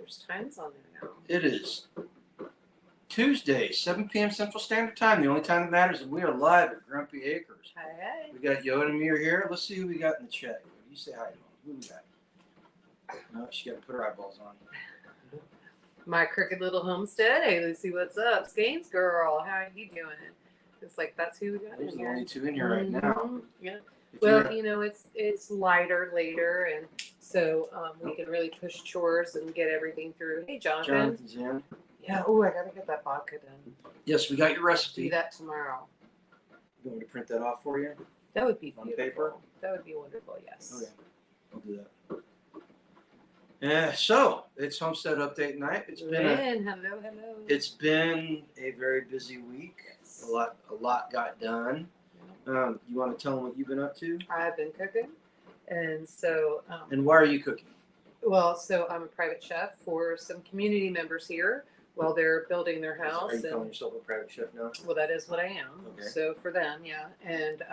There's times on there now. It is Tuesday, 7 p.m. Central Standard Time. The only time that matters is we are live at Grumpy Acres. Hey. We got Yoda and Mir here. Let's see who we got in the chat. You say hi to them. Who we got? No, she got to put her eyeballs on. My crooked little homestead. Hey, Lucy, what's up? Skanes girl, how are you doing? It's like that's who we got There's in here. only two in here right now. Yeah. If Well, you know, it's lighter later, and so we can really push chores and get everything through. Hey, Jonathan. Jonathan's in. Yeah. Oh, I gotta get that vodka done. Yes, we got your Do recipe. that tomorrow. You want me to print that off for you? That would be On beautiful. paper? That would be wonderful. Yes. Okay, I'll do that. Yeah, so it's Homestead Update night. It's been a very busy week. Yes. A lot got done. You want to tell them what you've been up to? I've been cooking, and so. And why are you cooking? Well, so I'm a private chef for some community members here while they're building their house. Are you calling yourself a private chef now? Well, that is what I am. Okay. So for them, yeah. And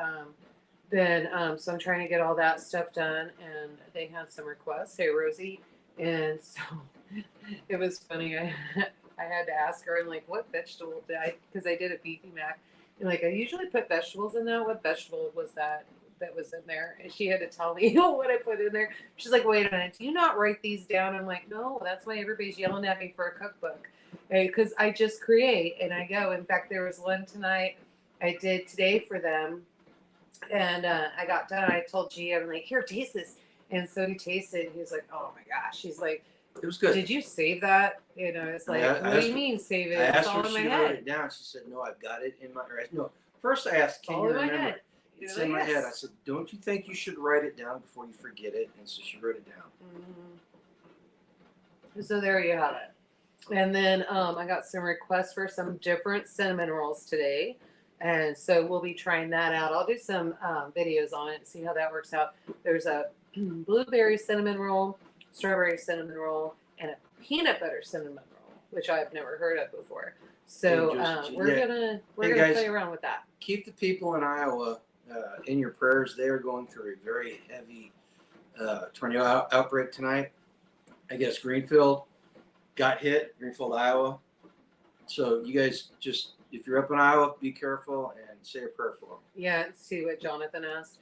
then so I'm trying to get all that stuff done, and they had some requests. Hey, Rosie. And so it was funny. I had to ask her, I'm like, what vegetable did I, because I did a beefy mac. And like, I usually put vegetables in that. What vegetable was that was in there? And she had to tell me what I put in there. She's like, wait a minute, do you not write these down? I'm like, no, that's why everybody's yelling at me for a cookbook. Because I just create and I go. In fact, there was one tonight I did today for them. And I got done. I told G, I'm like, here, taste this. And so he tasted. He was like, "Oh my gosh!" He's like, It was good. Did you save that? You know, it's like, what do you mean save it? I It's asked all her in if my she wrote head. it down. She said, no, I've got it in my head. No, first I asked, can All you in my remember head. it? It's You're in like, my head. I yes. said, don't you think you should write it down before you forget it? And so she wrote it down. Mm-hmm. So there you have it. And then I got some requests for some different cinnamon rolls today. And so we'll be trying that out. I'll do some videos on it and see how that works out. There's a blueberry cinnamon roll, strawberry cinnamon roll, and a peanut butter cinnamon roll, which I've never heard of before. So we're gonna guys, play around with that. Keep the people in Iowa in your prayers. They are going through a very heavy tornado outbreak tonight. I guess Greenfield got hit, Greenfield, Iowa. So you guys just, if you're up in Iowa, be careful and say a prayer for them. Yeah, let's see what Jonathan asked.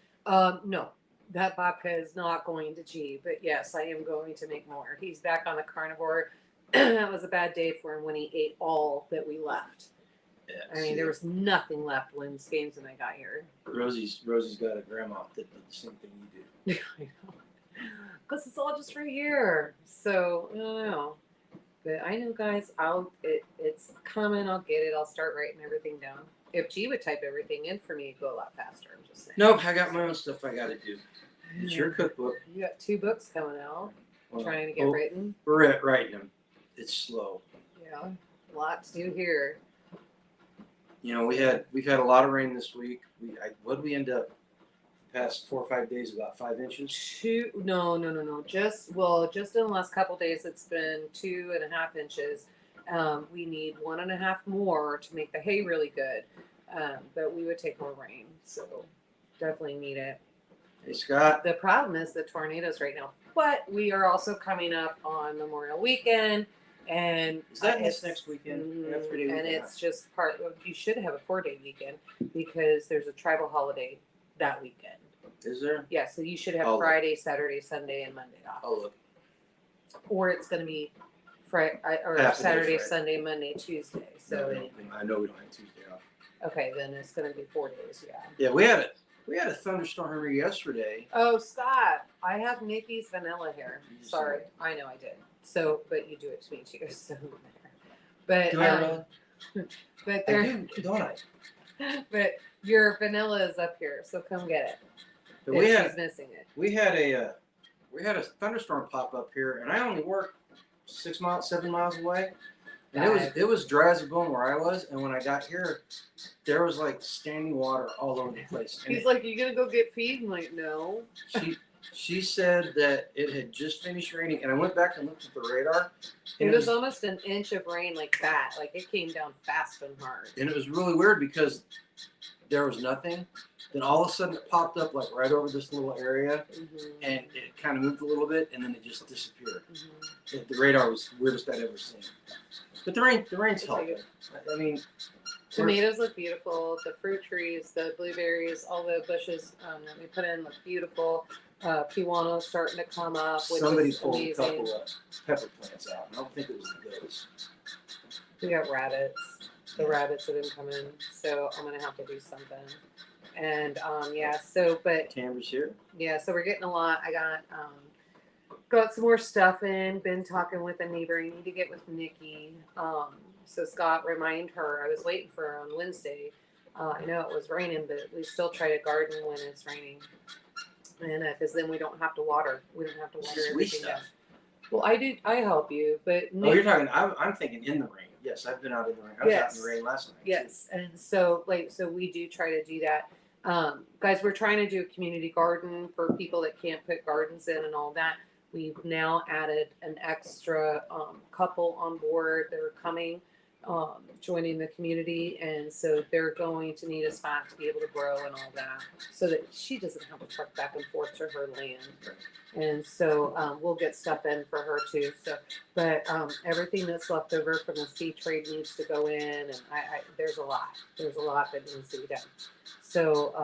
No, that vodka is not going to G, but yes, I am going to make more. He's back on the carnivore. That was a bad day for him when he ate all that we left. Yeah, I mean, there was nothing left when Skanes and I got here. Rosie's got a grandma that did the same thing you do. I know. Because it's all just for a year. So, I don't know. But I know, guys, it's coming. I'll get it. I'll start writing everything down. If G would type everything in for me, it'd go a lot faster. I'm just saying. Nope, I got my own stuff I got to do. It's your cookbook. You got 2 books coming out, Well, trying to get written. We're writing them. It's slow. Yeah, a lot to do here. You know, we've had a lot of rain this week. What did we end up? Past 4 or 5 days, about 5 inches. No. Just in the last couple days, it's been 2.5 inches. We need 1.5 more to make the hay really good. But we would take more rain, so definitely need it. Hey, Scott. The problem is the tornadoes right now, but we are also coming up on Memorial Weekend, and Is that next weekend? Mm-hmm. After day and weekend. it's just you should have a 4-day weekend because there's a tribal holiday that weekend. Is there? Yeah, so you should have Oh, Friday, Saturday, Sunday, and Monday off. Oh, look. Or it's going to be Friday or Half a day Saturday, Friday. Sunday, Monday, Tuesday. So I know we don't have Tuesday off. okay, then it's going to be 4 days. Yeah. Yeah, we had a thunderstorm here yesterday. Oh, Scott, I have Nikki's vanilla hair. Sorry, I know I did. So, but you do it to me too. So, but Do I really? but I there, do, don't I? but your vanilla is up here, so come get it. But She's missing it. we had a thunderstorm pop up here, and I only work 7 miles away, and it was dry as a bone where I was. And when I got here, there was like standing water all over the place. And He's like, "You gonna go get feed?" I'm like, "No." She said that it had just finished raining, and I went back and looked at the radar. It was almost an inch of rain like that. Like it came down fast and hard. And it was really weird because there was nothing. Then all of a sudden it popped up like right over this little area, Mm-hmm. and it kind of moved a little bit, and then it just disappeared. Mm-hmm. The radar was the weirdest I'd ever seen. But the rain's helping. I mean, tomatoes look beautiful. The fruit trees, the blueberries, all the bushes that we put in look beautiful. Kiwano's starting to come up, which somebody is pulled amazing. a couple of pepper plants out. I don't think it was the goats. We got rabbits. The rabbits have been coming, so I'm gonna have to do something. And yeah, so but Tamara's here. yeah, so we're getting a lot. I got some more stuff in. Been talking with a neighbor. I need to get with Nikki. So Scott, remind her. I was waiting for her on Wednesday. I know it was raining, but we still try to garden when it's raining, and because then we don't have to water. We don't have to water Sweet everything stuff. down. Well, I do. I help you, but Oh, you're talking. I'm thinking in the rain. Yes, I've been out in the rain. I was out in the rain last night. Yes, and so so we do try to do that. Guys, we're trying to do a community garden for people that can't put gardens in and all that. We've now added an extra couple on board. They're coming, joining the community, and so they're going to need a spot to be able to grow and all that, so that she doesn't have to truck back and forth to her land. And so we'll get stuff in for her too. So, but everything that's left over from the sea trade needs to go in, and there's a lot that needs to be done. So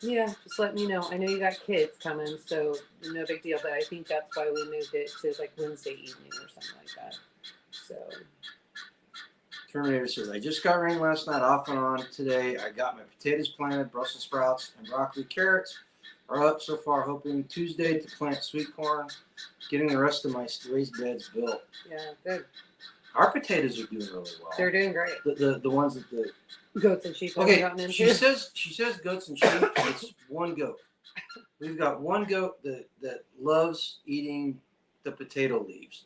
yeah, just let me know. I know you got kids coming, so no big deal. But I think that's why we moved it to like Wednesday evening or something like that. So Terminator says, I just got rain last night off and on today. I got my potatoes planted, Brussels sprouts, and broccoli. Carrots are up so far, hoping Tuesday to plant sweet corn, getting the rest of my raised beds built. yeah, good. Our potatoes are doing really well. They're doing great. The ones that the Goats and sheep. okay. Gotten into. She says goats and sheep. It's one goat. We've got one goat that loves eating the potato leaves.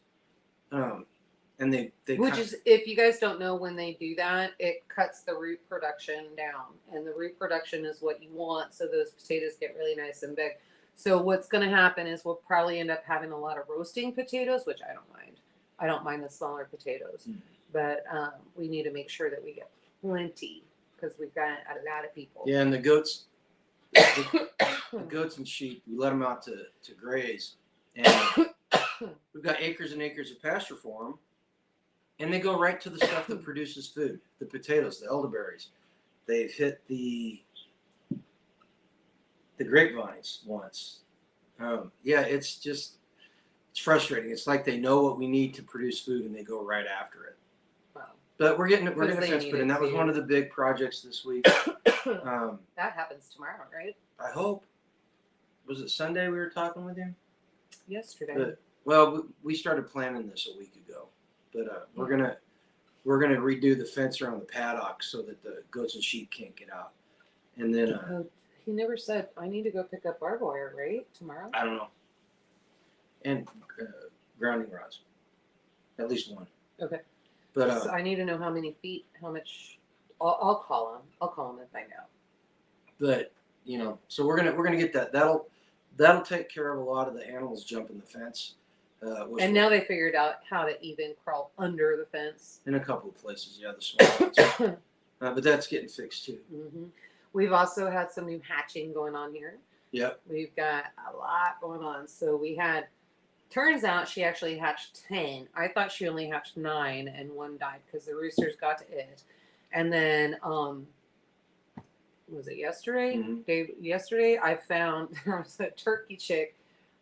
And they Which is, if you guys don't know, when they do that, it cuts the root production down, and the root production is what you want, so those potatoes get really nice and big. So what's going to happen is we'll probably end up having a lot of roasting potatoes, which I don't mind. I don't mind the smaller potatoes, but we need to make sure that we get plenty because we've got a lot of people. Yeah, and the goats, the goats and sheep, we let them out to graze, and we've got acres and acres of pasture for them. And they go right to the stuff that produces food, the potatoes, the elderberries. They've hit the grapevines once. Yeah, it's frustrating. It's like they know what we need to produce food and they go right after it. Wow. But we're getting a Because they fence need put in. it That was too. one of the big projects this week. That happens tomorrow, right? I hope. Was it Sunday we were talking with him? Yesterday. But, well, we started planning this a week ago. But we're gonna redo the fence around the paddock so that the goats and sheep can't get out. And then He never said I need to go pick up barbed wire, right? Tomorrow? I don't know. And grounding rods, at least one. Okay. But so I need to know how many feet, how much. I'll call him. I'll call him and find out. But so we're gonna get that. That'll take care of a lot of the animals jumping the fence. And now they figured out how to even crawl under the fence. In a couple of places, yeah, the small ones. But that's getting fixed too. Mm-hmm. We've also had some new hatching going on here. Yep. We've got a lot going on. So turns out she actually hatched 10. I thought she only hatched 9 and one died because the roosters got to it. And then, was it yesterday? Mm-hmm. Yesterday I found there was a turkey chick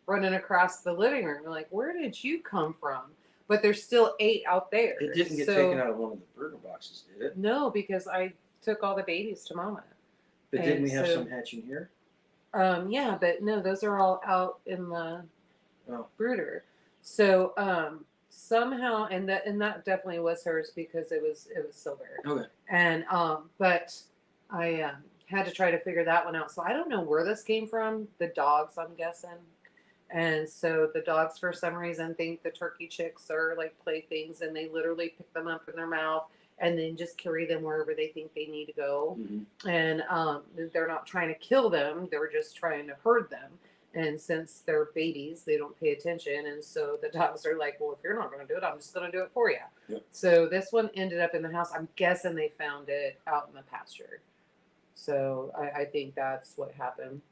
running across the living room. We're like, where did you come from? But there's still 8 out there. It didn't get taken out of one of the burger boxes, did it? No, because I took all the babies to Mama. But didn't we have some hatching here? Yeah, but no, those are all out in the brooder. So somehow, and that definitely was hers because it was silver. Okay. And but I had to try to figure that one out. So I don't know where this came from. The dogs, I'm guessing. And so the dogs, for some reason, think the turkey chicks are like playthings, and they literally pick them up in their mouth and then just carry them wherever they think they need to go. Mm-hmm. And they're not trying to kill them; they're just trying to herd them. And since they're babies, they don't pay attention, and so the dogs are like, "Well, if you're not going to do it, I'm just going to do it for you." Yep. So this one ended up in the house. I'm guessing they found it out in the pasture. So I think that's what happened.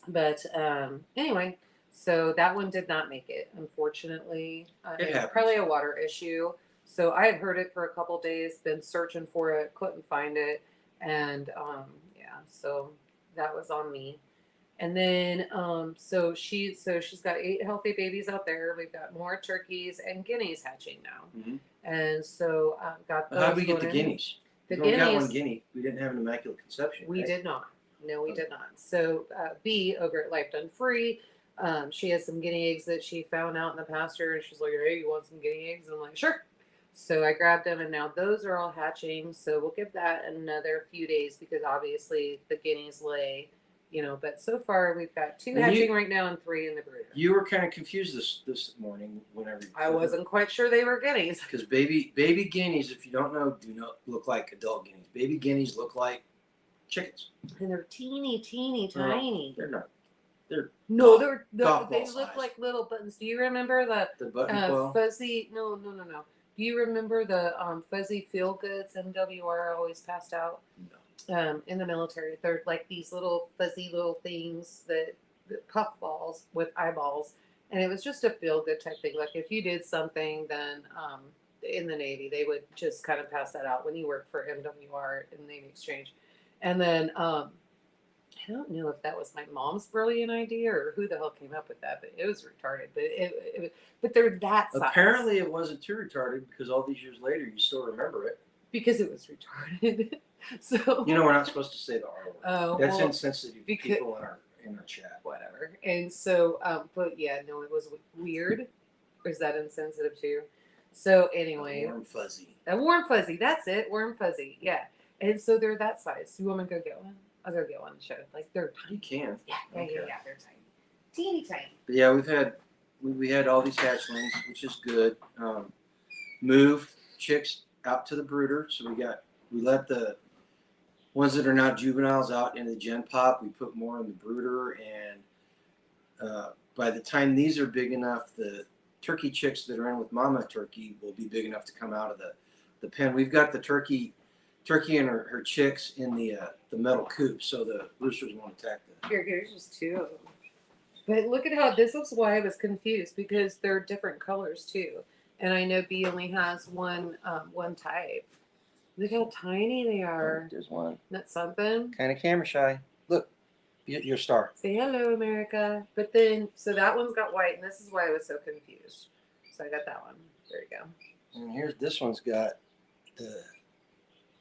But anyway. So that one did not make it, unfortunately. It was happens. probably a water issue. So I had heard it for a couple days, been searching for it, couldn't find it, and yeah, so that was on me. And then she's got 8 healthy babies out there. We've got more turkeys and guineas hatching now, Mm-hmm. and so got those. How did we get the going in. guineas? The We only got one guineas guinea. We didn't have an immaculate conception. we right? did not. No, we did not. So B over at Life Done Free, she has some guinea eggs that she found out in the pasture, and she's like, "Hey, you want some guinea eggs?" And I'm like, "Sure." So I grabbed them, and now those are all hatching. So we'll give that another few days because obviously the guineas lay, But so far we've got 2 And hatching right now and 3 in the brooder. You were kind of confused this morning whenever I wasn't quite sure they were guineas. because baby guineas, if you don't know, do not look like adult guineas. Baby guineas look like chickens. And they're teeny, teeny, No, tiny. They're not. No, golf they ball look size. like little buttons. Do you remember The button quail. fuzzy? No. Do you remember the fuzzy feel goods MWR always passed out No. in the military? They're like these little fuzzy little things that puff balls with eyeballs, and it was just a feel good type thing. Like if you did something, then in the Navy they would just kind of pass that out when you worked for MWR in the Navy Exchange, and then. I don't know if that was my mom's brilliant idea or who the hell came up with that, but it was retarded. But they're that size. Apparently, it wasn't too retarded because all these years later, you still remember it. Because it was retarded. So You know, we're not supposed to say the R word. oh, That's well, insensitive to people in our chat. whatever. And so, but yeah, no, it was weird. Or is that insensitive too? So anyway, Warm fuzzy. a warm fuzzy. That's it, warm fuzzy. Yeah. And so they're that size. You want me to go get one? I'll go get one and show it. Like they're tiny. You can. Yeah, Okay. they're tiny, teeny tiny. But yeah, we had all these hatchlings, which is good. Moved chicks out to the brooder, so we let the ones that are not juveniles out into the gen pop. We put more in the brooder, and by the time these are big enough, the turkey chicks that are in with mama turkey will be big enough to come out of the pen. We've got the turkey and her chicks in the metal coop, so the roosters won't attack them. Here's just 2 of them. But look at how this is why I was confused because they're different colors too, and I know B only has one type. Look how tiny they are. There's one. Isn't that something? Kind of camera shy. Look, your star. Say hello, America. But then, so that one's got white, and this is why I was so confused. So I got that one. There you go. And this one's got the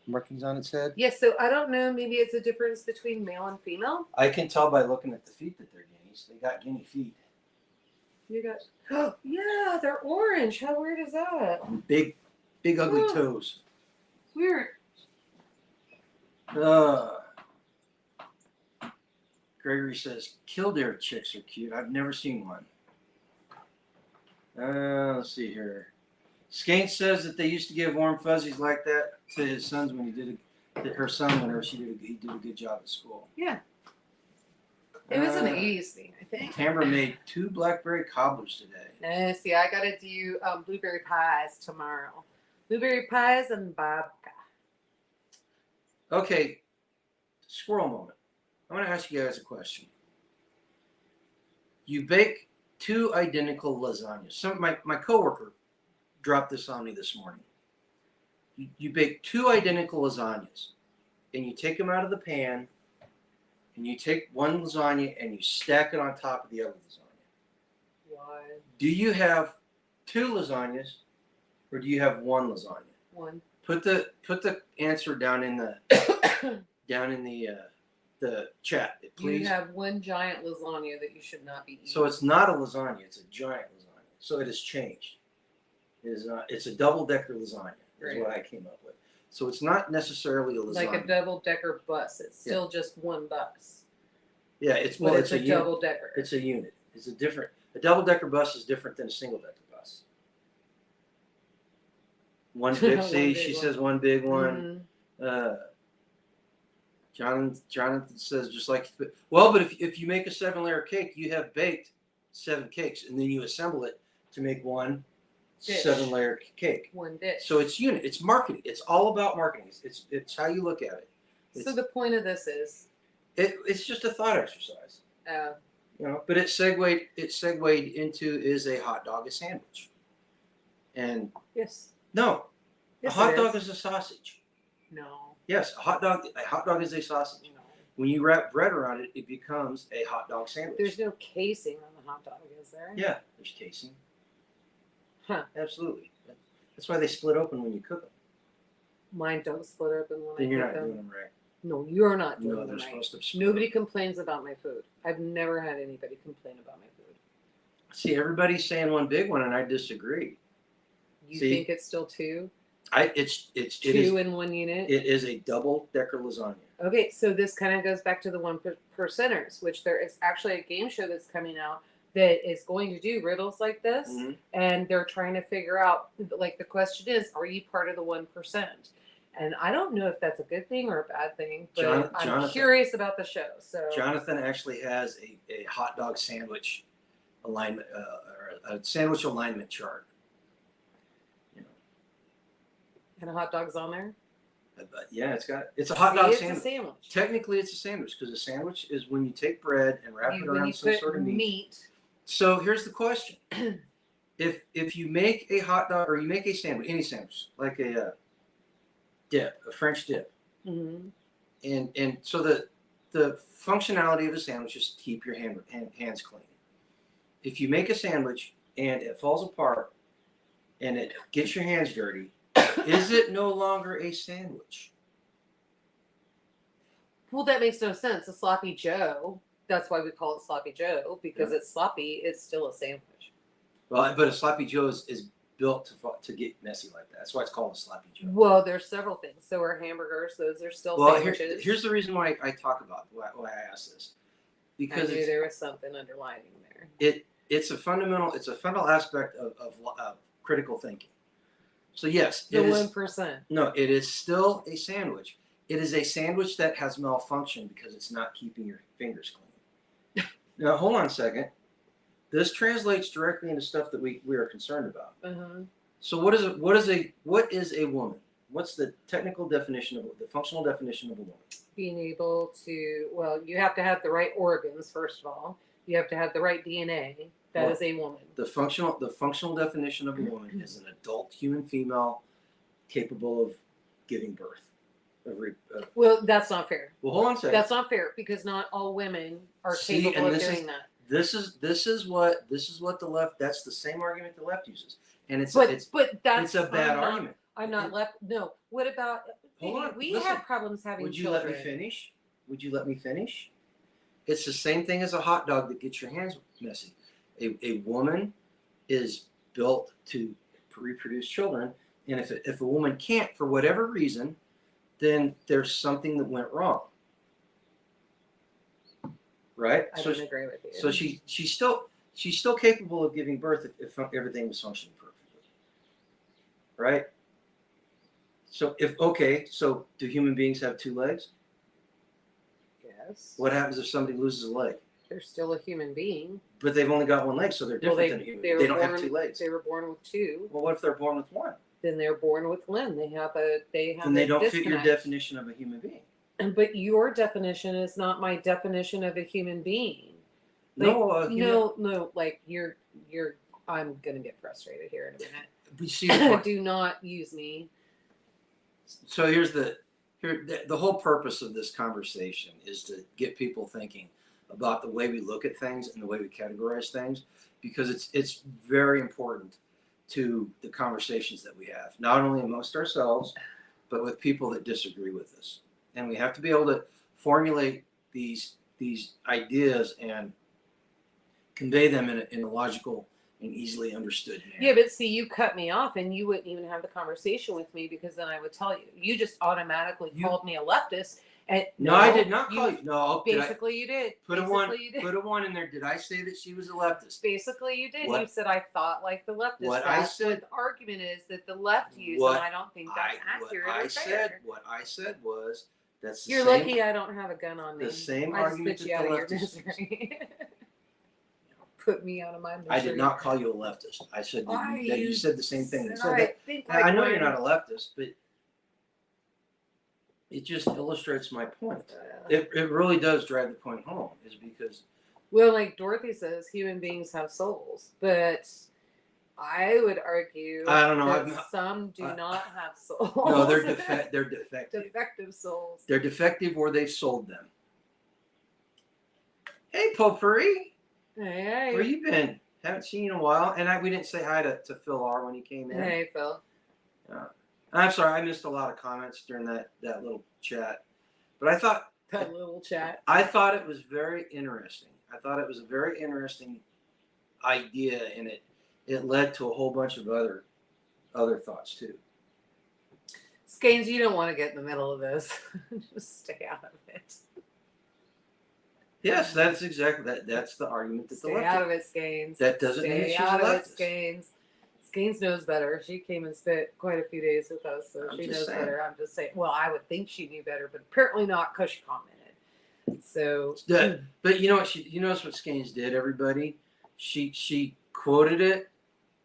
markings on its head. Yes. So I don't know. Maybe it's a difference between male and female. I can tell by looking at the feet that they're guineas. They got guinea feet. You got. Oh yeah, they're orange. How weird is that? And big ugly toes. Weird. Gregory says killdeer chicks are cute. I've never seen one. Let's see here. Skate says that they used to give warm fuzzies like that to his sons when he did her son whenever he did a good job at school. Yeah. It was an 80s thing, I think. Tamara made 2 blackberry cobblers today. See, I gotta do blueberry pies tomorrow. Blueberry pies and babka. Okay, squirrel moment. I want to ask you guys a question. You bake 2 identical lasagnas. My coworker dropped this on me this morning. You bake 2 identical lasagnas, and you take them out of the pan, and you take one lasagna and you stack it on top of the other lasagna. Why? Do you have 2 lasagnas, or do you have 1 lasagna? 1. Put the answer down in the the chat, please. You have 1 giant lasagna that you should not be eating. So it's not a lasagna; it's a giant lasagna. So it has changed. It's a double-decker lasagna. Is Right. what I came up with. So it's not necessarily a lasagna. like a double-decker bus. It's still just 1 bus. Yeah, it's But it's a unit. double-decker. It's a unit. A double-decker bus is different than a single-decker bus. One big. One See, big she one. says one big one. Mhm. Jonathan says just like well, but if you make a 7-layer cake, you have baked 7 cakes, and then you assemble it to make one Dish. 7-layer cake. 1 dish. So it's unit. It's marketing. It's all about marketing. It's how you look at it. So the point of this is, It's just a thought exercise. You know, but it segued into, is a hot dog a sandwich? And Yes. no, Yes, a hot it dog is. is a sausage. No. Yes, a hot dog is a sausage. No. When you wrap bread around it, it becomes a hot dog sandwich. There's no casing on the hot dog, is there? Yeah, there's casing. Huh. Absolutely. That's why they split open when you cook them. Mine don't split open when Then I you're cook not them. doing them right. No, you're not doing No, them they're right. supposed to split. Nobody complains about my food. I've never had anybody complain about my food. See, everybody's saying one big one, and I disagree. You See? think it's still two? It Two is in one unit? it is a double-decker lasagna. Okay, so this kind of goes back to the 1%ers, which there is actually a game show that's coming out that is going to do riddles like this, Mhm. and they're trying to figure out, like, the question is, are you part of the 1%? And I don't know if that's a good thing or a bad thing, but I'm Jonathan- curious about the show. So Jonathan actually has a hot dog sandwich alignment, or a sandwich alignment chart. You know, and a hot dog's on there. but yeah, it's a hot dog It's sandwich. a sandwich. Technically, it's a sandwich because a sandwich is when you take bread and wrap it When around you some put sort of meat. meat. So here's the question: if you make a hot dog, or you make a sandwich, any sandwich, like a dip, a French dip, Mhm. and so the functionality of a sandwich is to keep your hands clean. If you make a sandwich and it falls apart and it gets your hands dirty, is it no longer a sandwich? Well, that makes no sense. A sloppy Joe. That's why we call it sloppy Joe, because Yeah. it's sloppy. It's still a sandwich. Well, but a sloppy Joe is built to get messy like that. That's why it's called a sloppy Joe. Well, there's several things. So are hamburgers. Those are still Well, sandwiches. here's the reason why I talk about why I asked this, I because knew there was something underlining there. it's a fundamental aspect of critical thinking. So yes, The it is. 1%. No, it is still a sandwich. It is a sandwich that has malfunctioned because it's not keeping your fingers clean. Now, hold on a second. This translates directly into stuff that we are concerned about. Uh-huh. So what is a woman? What's the technical definition the functional definition of a woman? Being able to, well, you have to have the right organs, first of all. You have to have the right DNA. That is a woman. The functional definition of a woman is an adult human female capable of giving birth. Well, that's not fair. Well, hold on a second. That's not fair because not all women are capable of doing that. This is what the left. That's the same argument the left uses, and it's a bad argument. I'm not left. No. What about? Hold on, We listen. have problems having Would you children. let me finish? Would you let me finish? It's the same thing as a hot dog that gets your hands messy. A woman is built to reproduce children, and if a woman can't for whatever reason, then there's something that went wrong. Right? I don't agree with you. So she's still capable of giving birth if everything was functioning perfectly. Right? So so do human beings have two legs? Yes. What happens if somebody loses a leg? They're still a human being. But they've only got one leg, so they're different than a human being. They don't have two legs. They were born with two. Well, what if they're born with one? Then they're born with one. They have a Then they don't fit your definition of a human being. But your definition is not my definition of a human being. Like, no. Like you're. I'm gonna get frustrated here in a minute. We see the point. Do not use me. So here's the whole purpose of this conversation is to get people thinking about the way we look at things and the way we categorize things, because it's very important to the conversations that we have, not only amongst ourselves, but with people that disagree with us. And we have to be able to formulate these ideas and convey them in a logical and easily understood manner. Yeah, but see, you cut me off and you wouldn't even have the conversation with me because then I would tell you. You just automatically called me a leftist. And no, I did not call you. No, basically you did. Put a one in there. Did I say that she was a leftist? Basically you did. What? You said I thought like the leftist. What I said. The argument is that the left use, and I don't think that's accurate. What I said was that's the You're same, lucky I don't have a gun on me. The same I argument just put you out of your misery. Put me out of my misery. I did not call you a leftist. I said that you said the same thing. I know you're not a leftist, but it just illustrates my point. It really does drive the point home, is because Well, like Dorothy says, human beings have souls, but I would argue I don't know. that some do not have souls. No, they're they're defective. Defective souls. They're defective, or they've sold them. Hey, Potpourri, Hey, where you been? Haven't seen you in a while. And we didn't say hi to Phil R when he came in. hey, Phil. I'm sorry, I missed a lot of comments during that little chat, but I thought That little chat. I thought it was very interesting. I thought it was a very interesting idea, and it led to a whole bunch of other thoughts too. Skanes, you don't want to get in the middle of this. Just stay out of it. Yes, that's exactly that. That's the argument that the Stay left. out of it, Skanes. That doesn't mean Stay she's out a of it, leftist. Skanes. Skanes knows better. She came and spent quite a few days with us, so I'm she just knows saying. better. I'm just saying. Well, I would think she knew better, but apparently not because she commented. So, But you know what? You notice what Skanes did, everybody. She quoted it,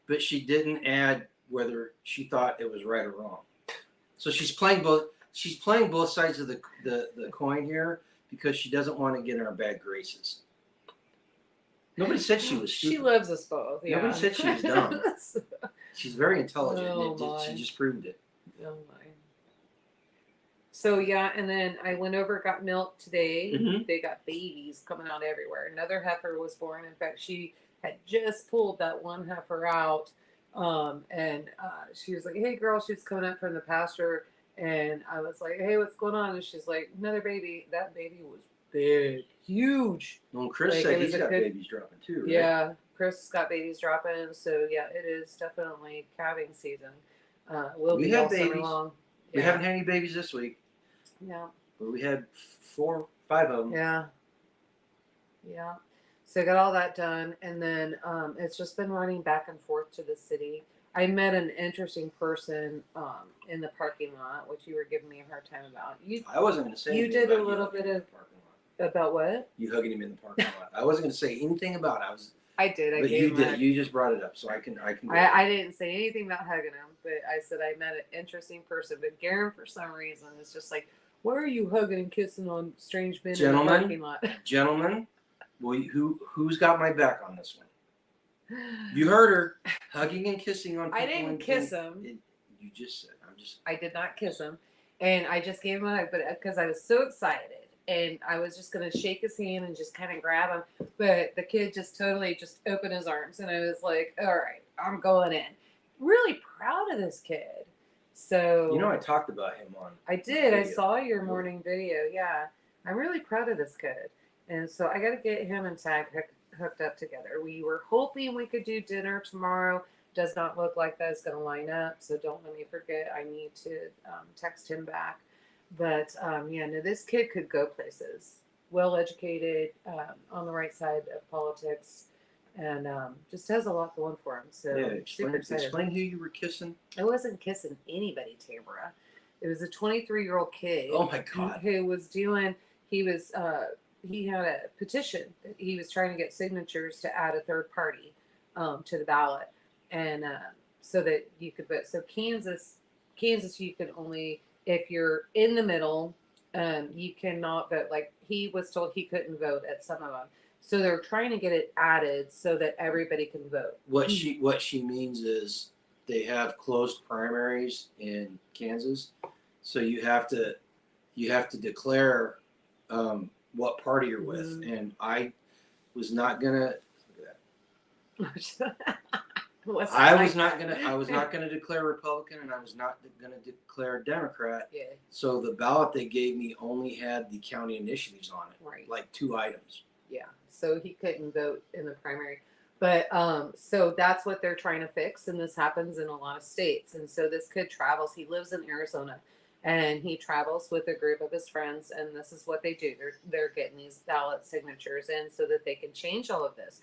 but she didn't add whether she thought it was right or wrong. So she's playing both. She's playing both sides of the coin here because she doesn't want to get in our bad graces. Nobody said she was stupid. she loves us both. Yeah. Nobody said she was dumb. She's very intelligent. Oh, She my. just proved it. Oh my. So yeah, and then I went over, got milk today. Mhm. They got babies coming out everywhere. Another heifer was born. In fact, she had just pulled that one heifer out, and she was like, "Hey, girl," she was coming up from the pasture, and I was like, "Hey, what's going on?" And she's like, "Another baby." That baby was big, huge. Well, Chris Like, said it was he's a got good- babies dropping too. Right? Yeah, Chris got babies dropping, so yeah, it is definitely calving season. Will We be had all summer babies. long. We Yeah. haven't had any babies this week, Yeah. but we had 4, 5 of them. Yeah. Yeah. So I got all that done, and then it's just been running back and forth to the city. I met an interesting person in the parking lot, which you were giving me a hard time about. You I wasn't going to say You anything did a about little hugging bit him in of- the parking lot. about what? You hugging him in the parking lot. I wasn't going to say anything about it. I did. I But gave you him did. a- You just brought it up, so I can. Go I didn't say anything about hugging him, but I said I met an interesting person. But Garen, for some reason, is just like, why are you hugging and kissing on strange men in the Gentlemen? parking lot? Gentlemen, who's got my back on this one? You heard her hugging and kissing on. I people didn't and kiss things. him. You just said. I'm just. I did not kiss him, and I just gave him a hug, but because I was so excited, and I was just gonna shake his hand and just kind of grab him, but the kid just totally just opened his arms, and I was like, all right, I'm going in. Really proud of this kid. So You know, I talked about him on. I did. I video. saw your morning video. Yeah, I'm really proud of this kid, and so I got to get him and Tag hooked up together. We were hoping we could do dinner tomorrow. Does not look like that's going to line up, so don't let me forget. I need to text him back. But yeah, no, this kid could go places. Well educated, on the right side of politics, and just has a lot going for him. So Yeah, super excited. explain who you were kissing. I wasn't kissing anybody, Tamara. It was a 23-year-old kid. Oh my God. Who was doing? He had a petition that he was trying to get signatures to add a third party to the ballot, and so that you could vote. So Kansas, you can only if you're in the middle, you cannot vote. Like he was told he couldn't vote at some of them. So they're trying to get it added so that everybody can vote. What she means is they have closed primaries in Kansas, so you have to declare what party you're with, Mhm. and I was not gonna. Look at that. I was not gonna declare Republican, and I was not gonna declare Democrat. Yeah. So the ballot they gave me only had the county initiatives on it, Right. like 2 items. Yeah, so he couldn't vote in the primary. But so that's what they're trying to fix, and this happens in a lot of states. And so this kid travels. He lives in Arizona, and he travels with a group of his friends, and this is what they do. They're getting these ballot signatures in so that they can change all of this.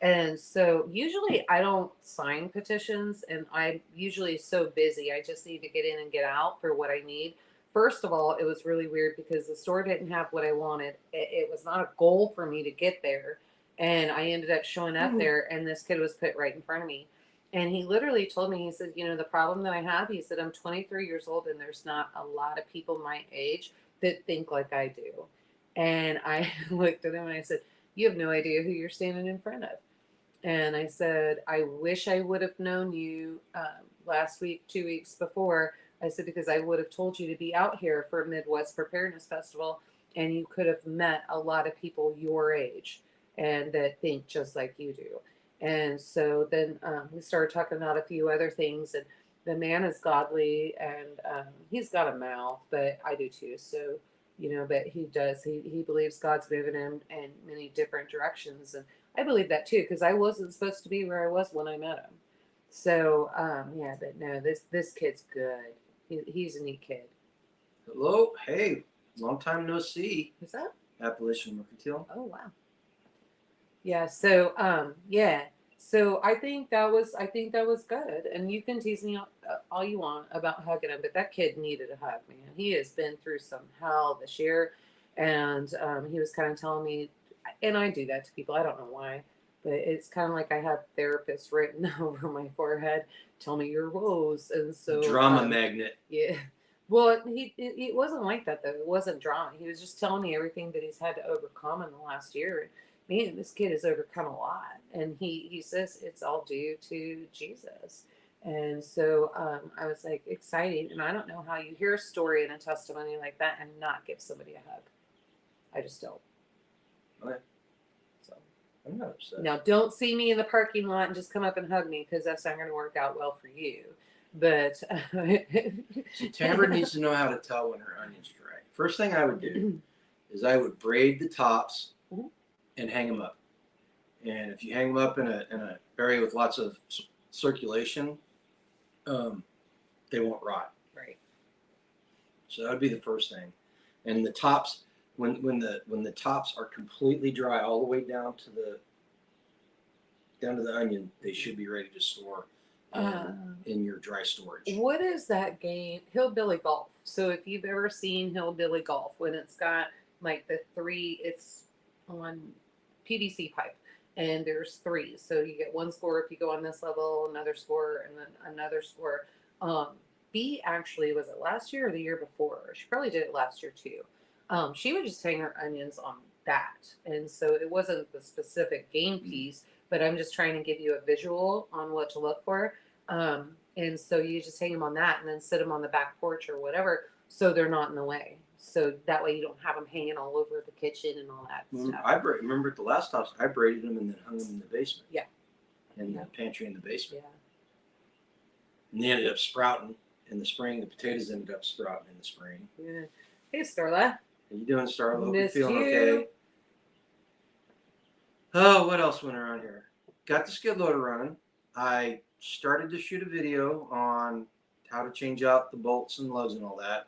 And so usually I don't sign petitions, and I'm usually so busy. I just need to get in and get out for what I need. First of all, it was really weird because the store didn't have what I wanted. It was not a goal for me to get there. And I ended up showing up there, and this kid was put right in front of me. And he literally told me, he said, you know, the problem that I have, he said, I'm 23 years old, and there's not a lot of people my age that think like I do. And I looked at him and I said, you have no idea who you're standing in front of. And I said, I wish I would have known you last week, 2 weeks before. I said, because I would have told you to be out here for Midwest Preparedness Festival, and you could have met a lot of people your age and that think just like you do. And so then we started talking about a few other things. And the man is godly, and he's got a mouth, but I do too. So, but he does. He believes God's moving him in many different directions. And I believe that too, because I wasn't supposed to be where I was when I met him. So yeah, but no, this kid's good. He's a neat kid. Hello, hey, long time no see. Who's that? Appalachian Mercantile. Oh wow. Yeah. So yeah. So I think that was good. And you can tease me all you want about hugging him, but that kid needed a hug, man. He has been through some hell this year, and he was kind of telling me, and I do that to people. I don't know why, but it's kind of like I have therapists written over my forehead, tell me your woes, and so Drama magnet. yeah. Well, it wasn't like that though. It wasn't drama. He was just telling me everything that he's had to overcome in the last year. Man, this kid has overcome a lot, and he says it's all due to Jesus. And so I was like excited, and I don't know how you hear a story and a testimony like that and not give somebody a hug. I just don't. Okay. So I'm not upset. now, don't see me in the parking lot and just come up and hug me, because that's not going to work out well for you. But So Tamara needs to know how to tell when her onions dry. First thing I would do is I would braid the tops and hang them up. And if you hang them up in a area with lots of circulation, they won't rot. Right. So that would be the first thing. And the tops, when the tops are completely dry all the way down to the onion, they should be ready to store in your dry storage. What is that game? Hillbilly Golf. So if you've ever seen Hillbilly Golf, when it's got like it's on PVC pipe, and there's three. So you get one score if you go on this level, another score, and then another score. B actually, was it last year or the year before? She probably did it last year too. She would just hang her onions on that. And so it wasn't the specific game piece, but I'm just trying to give you a visual on what to look for. And so you just hang them on that and then sit them on the back porch or whatever, so they're not in the way. So that way you don't have them hanging all over the kitchen and all that stuff. I remember at the last house, I braided them and then hung them in the basement. Yeah. In the pantry in the basement. Yeah. And they ended up sprouting in the spring. The potatoes ended up sprouting in the spring. Yeah. Hey, Starla. How you doing, Starla? Hope you're Missed feeling you. okay. Oh, what else went around here? Got the skid loader running. I started to shoot a video on how to change out the bolts and lugs and all that.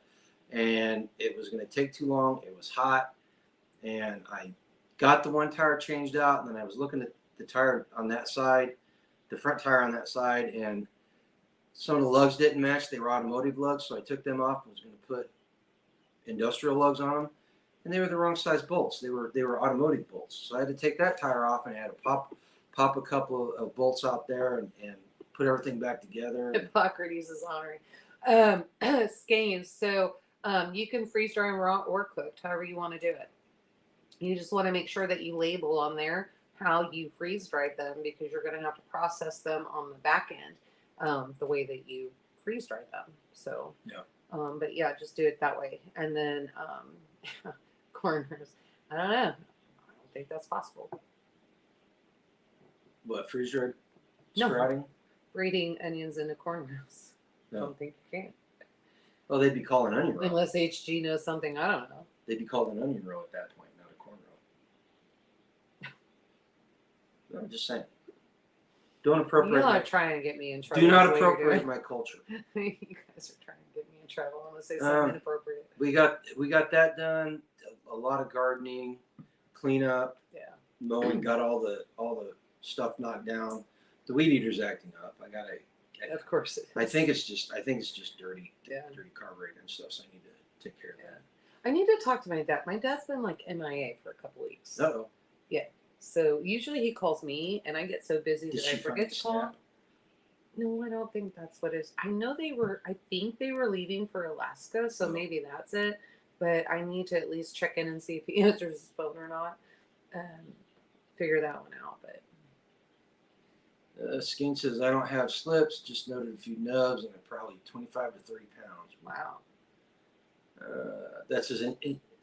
And it was going to take too long. It was hot. And I got the one tire changed out. And then I was looking at the tire on that side, the front tire on that side. And some of the lugs didn't match. They were automotive lugs. So I took them off and was going to put industrial lugs on them. And they were the wrong size bolts. They were automotive bolts. So I had to take that tire off, and I had to pop a couple of bolts out there and put everything back together. Hippocrates is honoring. Skeins. So you can freeze dry them raw or cooked, however you want to do it. You just want to make sure that you label on there how you freeze dried them, because you're going to have to process them on the back end the way that you freeze dried them. So, yeah. But yeah, just do it that way. And then corners. I don't know. I don't think that's possible. What, freeze dried No. sprouting? Braiding onions into cornrows. No. I don't think you can. Well, they'd be called an onion row. Unless HG knows something I don't know. They'd be called an onion row at that point, not a corn row. No, I'm just saying. Don't appropriate. You're not trying to get me in trouble. Do not is what you're appropriate doing. my culture. You guys are trying to get me in trouble. I'm gonna say something inappropriate. We got that done. A lot of gardening, cleanup, mowing. Got all the stuff knocked down. The weed eater's acting up. Of course. I think it's just dirty. Yeah. Dirty carburetor and stuff. So I need to take care of that. I need to talk to my dad. My dad's been like MIA for a couple weeks. Uh-oh. Yeah. So usually he calls me, and I get so busy that I forget to call. Snap? No, I don't think that's what it is. I think they were leaving for Alaska, so maybe that's it. But I need to at least check in and see if he answers his phone or not. figure that one out. But Skeen says, I don't have slips, just noted a few nubs and probably 25 to 30 pounds. wow. That's his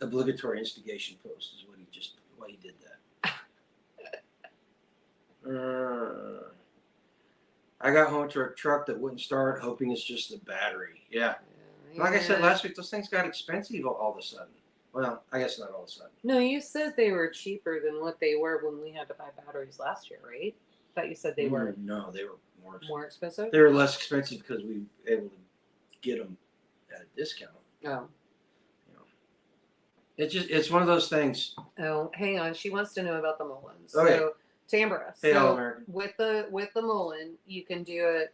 obligatory instigation post, is why he did that. I got home to a truck that wouldn't start, hoping it's just the battery. Yeah. Like I said last week, those things got expensive all of a sudden. Well, I guess not all of a sudden. No, you said they were cheaper than what they were when we had to buy batteries last year, right? I thought you said they were No, they were more expensive. They were less expensive because we were able to get them at a discount. Oh. It's one of those things. Oh, hang on. She wants to know about the Mullins. Okay. So, Tambra. Hey, All So American. with the Mullen, you can do it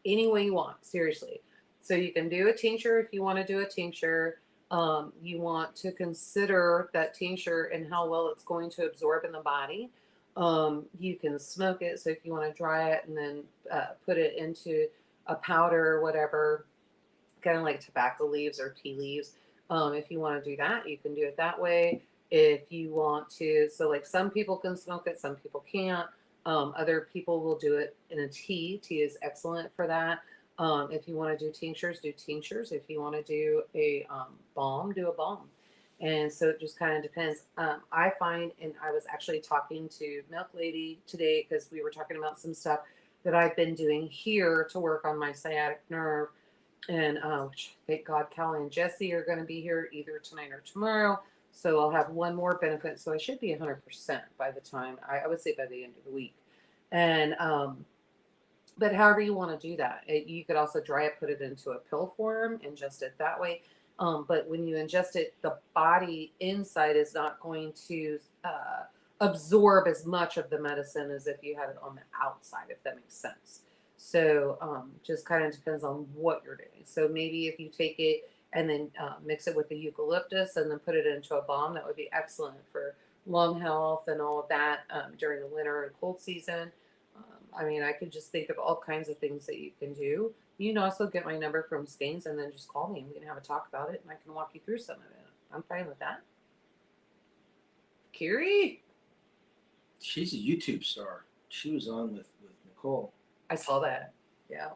any way you want. Seriously. So you can do a tincture if you want to do a tincture. You want to consider that tincture and how well it's going to absorb in the body. You can smoke it. So if you want to dry it and then put it into a powder or whatever, kind of like tobacco leaves or tea leaves. If you want to do that, you can do it that way. If you want to, so like some people can smoke it, some people can't. Other people will do it in a tea. Tea is excellent for that. If you want to do tinctures, do tinctures. If you want to do a balm, do a balm. And so it just kind of depends. I find, and I was actually talking to Milk Lady today because we were talking about some stuff that I've been doing here to work on my sciatic nerve. And thank God Callie and Jesse are going to be here either tonight or tomorrow. So I'll have one more benefit. So I should be 100% by the time, I would say by the end of the week. And, but however you want to do that, you could also dry it, put it into a pill form, ingest it that way. But when you ingest it, the body inside is not going to absorb as much of the medicine as if you had it on the outside, if that makes sense. So just kind of depends on what you're doing. So maybe if you take it and then mix it with the eucalyptus and then put it into a balm, that would be excellent for lung health and all of that during the winter and cold season. I mean, I could just think of all kinds of things that you can do. You can also get my number from Skanes and then just call me and we can have a talk about it and I can walk you through some of it. I'm fine with that. Kiri? She's a YouTube star. She was on with Nicole. I saw that. Yeah.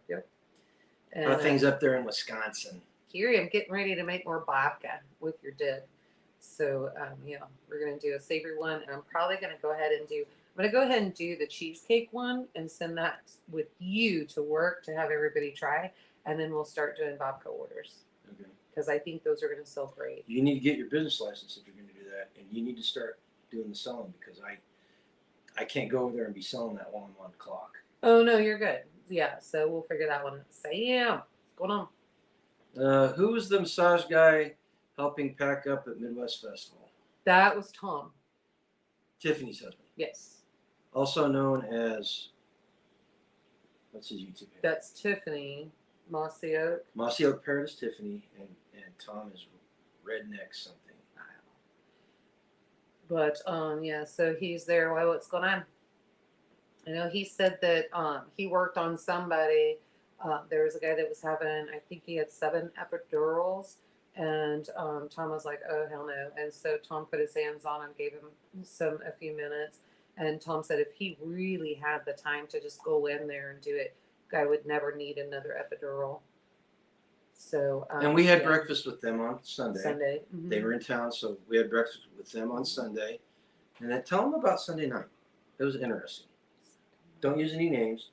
Yep. A lot of things up there in Wisconsin. Kiri, I'm getting ready to make more babka with your dip. So, yeah, we're going to do a savory one. And I'm probably going to go ahead and do the cheesecake one and send that with you to work to have everybody try. And then we'll start doing babka orders. Okay. Because I think those are going to sell great. You need to get your business license if you're going to do that. And you need to start doing the selling because I can't go over there and be selling that while I'm on the clock. Oh, no, you're good. Yeah, so we'll figure that one out. Sam, what's going on? Who was the massage guy helping pack up at Midwest Festival? That was Tom. Tiffany's husband. Yes. Also known as, what's his YouTube name? That's Tiffany. Mossy Oak. Mossy Oak Paradise Tiffany, and Tom is Redneck something. But yeah, so he's there. Why? What's going on? I know he said that he worked on somebody. There was a guy that was having, I think he had 7 epidurals, and Tom was like, "Oh hell no!" And so Tom put his hands on him, gave him a few minutes, and Tom said if he really had the time to just go in there and do it, guy would never need another epidural. So and we had breakfast with them on Sunday. Mm-hmm. They were in town, so we had breakfast with them on Sunday. And then tell them about Sunday night. It was interesting. Don't use any names.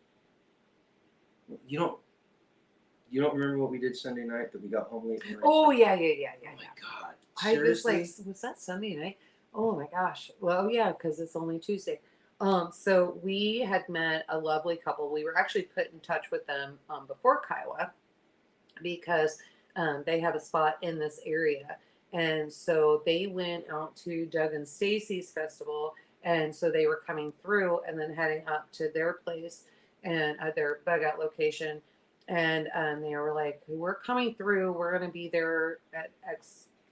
You don't remember what we did Sunday night that we got home late? Oh yeah. Oh my God! I was Seriously? like, was that Sunday night? Oh my gosh. Well, yeah, because it's only Tuesday. So we had met a lovely couple. We were actually put in touch with them before Kiowa because they have a spot in this area. And so they went out to Doug and Stacy's festival. And so they were coming through and then heading up to their place and their bug out location. And they were like, we're coming through. We're going to be there at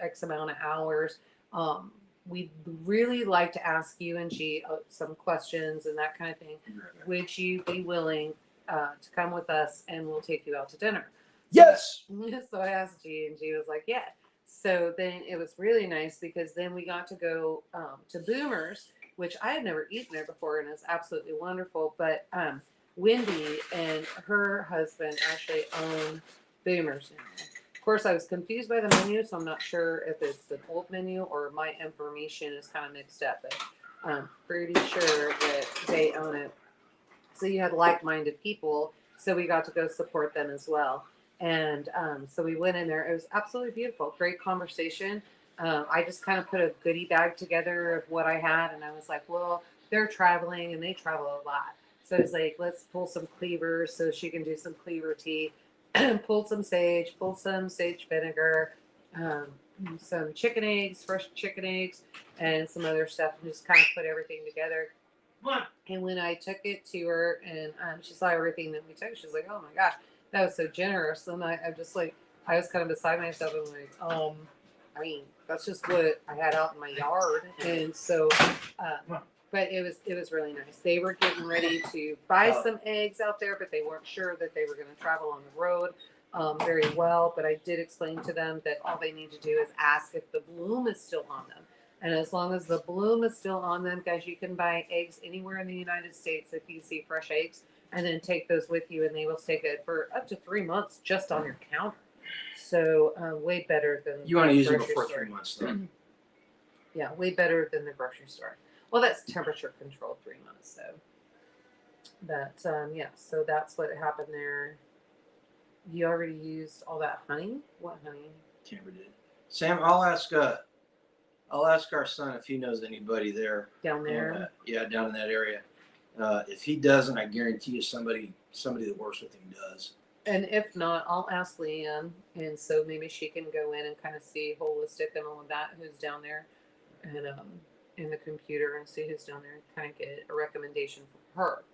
X amount of hours. We'd really like to ask you and G some questions and that kind of thing. Would you be willing to come with us and we'll take you out to dinner? Yes. So I asked G and G was like, yeah. So then it was really nice because then we got to go to Boomers which I had never eaten there before, and it's absolutely wonderful. But Wendy and her husband actually own Boomers now. Of course, I was confused by the menu, so I'm not sure if it's the old menu or my information is kind of mixed up. But I'm pretty sure that they own it. So you had like-minded people, so we got to go support them as well. And so we went in there. It was absolutely beautiful. Great conversation. I just kind of put a goodie bag together of what I had, and I was like, well, they're traveling and they travel a lot. So I was like, let's pull some cleavers so she can do some cleaver tea. Pull some sage vinegar, um, some chicken eggs, fresh chicken eggs, and some other stuff, and just kind of put everything together. And when I took it to her and she saw everything that we took, she's like, oh my gosh, that was so generous. And I'm just like, I was kind of beside myself and like, I mean, that's just what I had out in my yard. And so, but it was really nice. They were getting ready to buy some eggs out there, but they weren't sure that they were going to travel on the road very well. But I did explain to them that all they need to do is ask if the bloom is still on them. And as long as the bloom is still on them, guys, you can buy eggs anywhere in the United States if you see fresh eggs, and then take those with you, and they will stay good for up to 3 months just on your counter. So way better than You want to the use them grocery before store. 3 months, though. Yeah, way better than the grocery store. Well, that's temperature controlled 3 months, so. But yeah, so that's what happened there. You already used all that honey? What honey? Tamara did. Sam, I'll ask our son if he knows anybody there. Down there? Yeah, down in that area. If he doesn't, I guarantee you somebody that works with him does. And if not, I'll ask Leanne, and so maybe she can go in and kind of see Holistic and all of that, who's down there, and in the computer, and see who's down there, and kind of get a recommendation from her.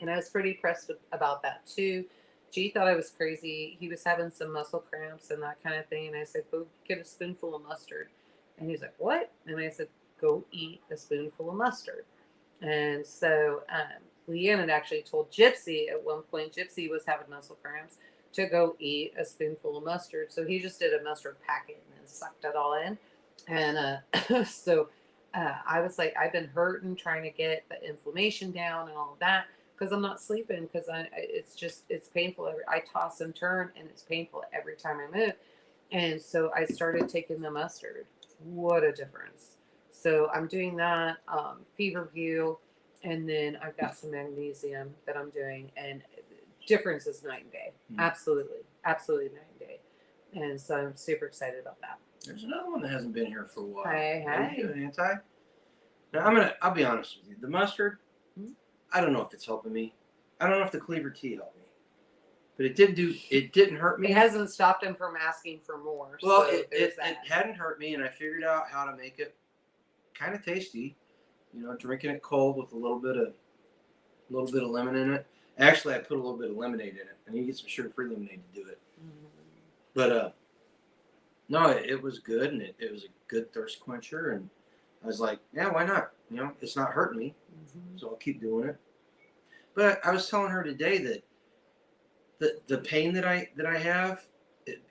And I was pretty impressed about that too. G thought I was crazy. He was having some muscle cramps and that kind of thing, and I said, go get a spoonful of mustard. And he's like, what? And I said, go eat a spoonful of mustard. And so Leanne had actually told Gypsy at one point, Gypsy was having muscle cramps, to go eat a spoonful of mustard. So he just did a mustard packet and then sucked it all in. And so I was like, I've been hurting trying to get the inflammation down and all of that, because I'm not sleeping, because it's painful. I toss and turn, and it's painful every time I move. And so I started taking the mustard. What a difference. So I'm doing that, Feverview, and then I've got some magnesium that I'm doing, and difference is night and day. Absolutely night and day. And so I'm super excited about that. There's another one that hasn't been here for a while. Hey. How you doing, Anti? Now I'll be honest with you. The mustard, I don't know if it's helping me. I don't know if the cleaver tea helped me. But it didn't hurt me. It hasn't stopped him from asking for more. Well, so it hadn't hurt me, and I figured out how to make it kind of tasty. You know, drinking it cold with a little bit of lemon in it. Actually, I put a little bit of lemonade in it, and you get some sugar-free lemonade to do it. But no, it was good, and it was a good thirst quencher, and I was like, yeah, why not? You know, it's not hurting me, so I'll keep doing it. But I was telling her today that the pain that I have,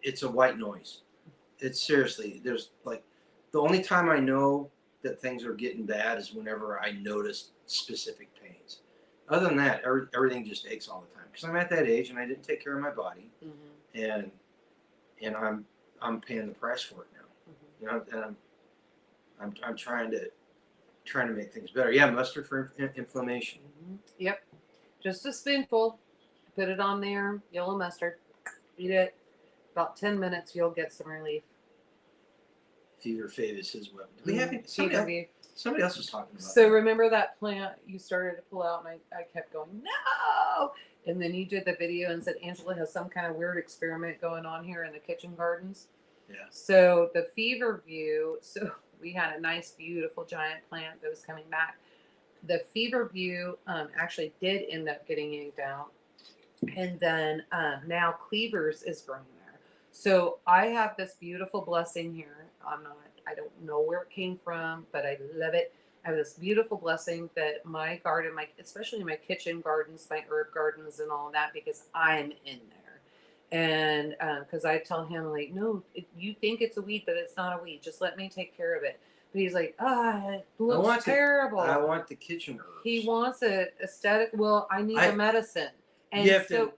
it's a white noise. It's seriously, there's like, the only time I know that things are getting bad is whenever I notice specific pains. Other than that, everything just aches all the time, because I'm at that age and I didn't take care of my body, and I'm paying the price for it now. You know, and I'm trying to make things better. Yeah, mustard for inflammation. Yep, just a spoonful. Put it on there. Yellow mustard. Eat it. About 10 minutes, you'll get some relief. Fever Fave is his weapon. Do we have somebody else was talking about. So remember that plant you started to pull out, and I kept going, no. And then you did the video and said Angela has some kind of weird experiment going on here in the kitchen gardens. Yeah. So the Feverview, so we had a nice, beautiful giant plant that was coming back. The Feverview actually did end up getting yanked out. And then now Cleavers is growing there. So I have this beautiful blessing here. I don't know where it came from, but I love it. I have this beautiful blessing that my garden, especially my kitchen gardens, my herb gardens and all of that, because I'm in there. And because I tell him, like, no, you think it's a weed, but it's not a weed. Just let me take care of it. But he's like, it looks want terrible. I want the kitchen herbs. He wants it aesthetic. Well, I need the medicine. And you have to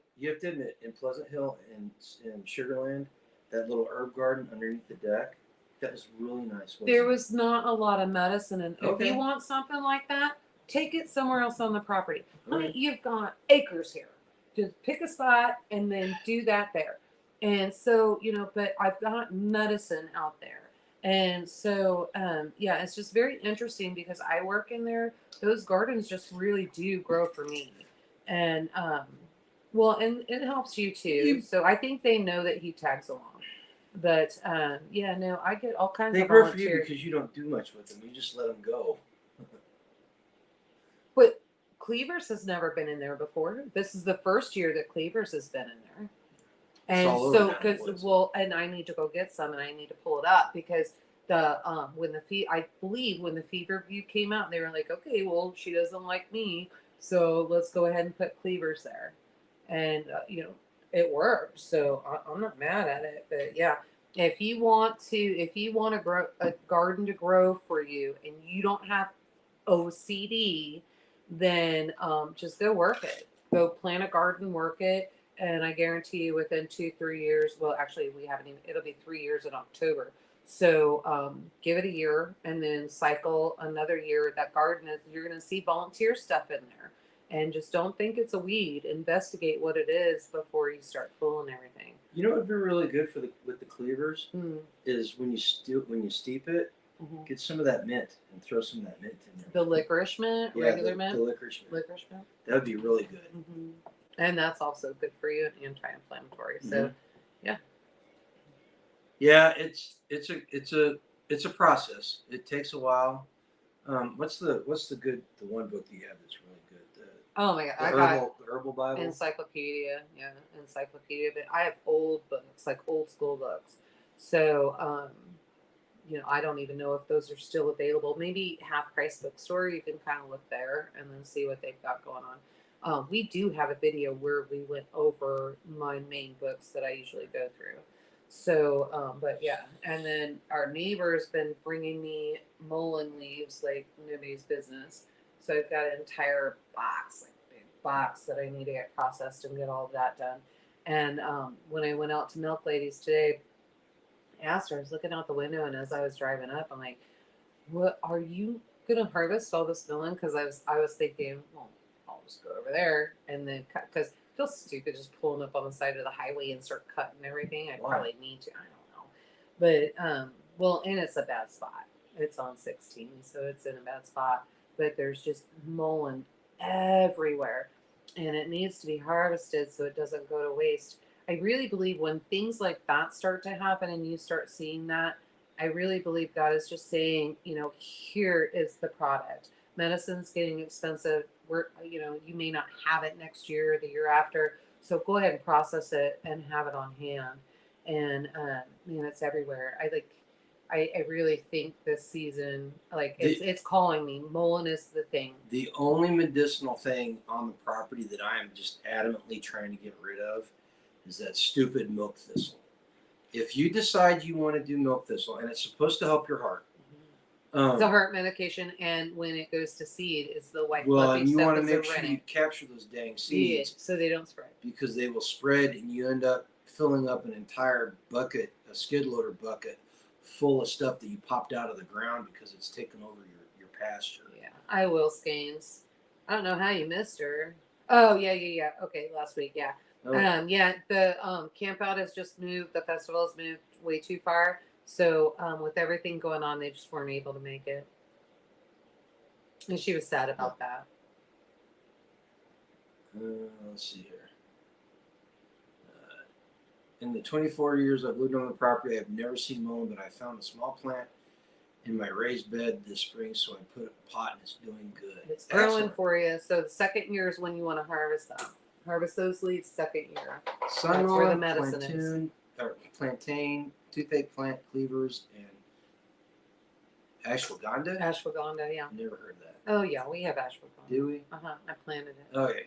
admit, in Pleasant Hill and in Sugarland, that little herb garden underneath the deck, that was really nice. There was not a lot of medicine. And Okay. if you want something like that, take it somewhere else on the property. Right. You've got acres here. Just pick a spot and then do that there. And so, but I've got medicine out there. And so, it's just very interesting because I work in there. Those gardens just really do grow for me. And, and it helps you too. So I think they know that he tags along. But, I get all kinds they of grow for you volunteers. because you don't do much with them. You just let them go. But Cleavers has never been in there before. This is the first year that Cleavers has been in there. And so, and I need to go get some, and I need to pull it up because when the fever view came out, they were like, okay, well, she doesn't like me, so let's go ahead and put Cleavers there, and it worked. So I'm not mad at it, but yeah, if you want a garden to grow for you, and you don't have OCD, then just go work it. Go plant a garden, work it. And I guarantee you within 2-3 years, well, actually we haven't even, it'll be 3 years in October. So give it a year and then cycle another year. That garden you're going to see volunteer stuff in there. And just don't think it's a weed. Investigate what it is before you start pulling everything. You know what would be really good with the Cleavers is when you steep it, get some of that mint and throw some of that mint in there. The licorice mint, regular mint? The licorice mint. Licorice mint. That would be really good. Mm-hmm. And that's also good for you and anti-inflammatory. So, yeah. Yeah, it's a process. It takes a while. What's the one book that you have that's really good? Oh my God, the Herbal Bible. Encyclopedia. Yeah, encyclopedia. But I have old books, like old school books. So, I don't even know if those are still available. Maybe Half Price Bookstore. You can kind of look there and then see what they've got going on. We do have a video where we went over my main books that I usually go through. So, but yeah. And then our neighbor's been bringing me mullein leaves like nobody's business. So I've got an entire box, like big box that I need to get processed and get all of that done. And when I went out to Milk Ladies today, I asked her, I was looking out the window, and as I was driving up, I'm like, what are you going to harvest all this mullein? Because I was thinking, well, I'll just go over there and then cut, because it feels stupid just pulling up on the side of the highway and start cutting everything. I probably need to. I don't know. But, and it's a bad spot. It's on 16, so it's in a bad spot. But there's just mullein everywhere. And it needs to be harvested so it doesn't go to waste. I really believe when things like that start to happen and you start seeing that, I really believe God is just saying, here is the product. Medicine's getting expensive. You may not have it next year or the year after. So go ahead and process it and have it on hand. And it's everywhere. I really think this season, it's calling me. Mullein is the thing. The only medicinal thing on the property that I am just adamantly trying to get rid of is that stupid milk thistle. If you decide you want to do milk thistle, and it's supposed to help your heart. It's a heart medication, and when it goes to seed, it's the white well, fluffy and you stuff want to that's make sure rennet. you capture those dang seeds. So they don't spread. Because they will spread, and you end up filling up an entire bucket, a skid loader bucket, full of stuff that you popped out of the ground because it's taken over your pasture. Yeah, I will, Skeins. I don't know how you missed her. Oh, yeah. Okay, last week, yeah. Oh. The camp out has just moved. The festival has moved way too far. So with everything going on, they just weren't able to make it. And she was sad about that. Let's see here. In the 24 years I've lived on the property, I've never seen mullein, but I found a small plant in my raised bed this spring, so I put a pot and it's doing good. It's growing for you. So the second year is when you want to harvest them. Harvest those leaves second year. Sun That's where the medicine plantain, or plantain, toothache plant, cleavers, and ashwagandha. Ashwagandha, yeah. Never heard of that. Oh yeah, we have ashwagandha. Do we? I planted it. Okay,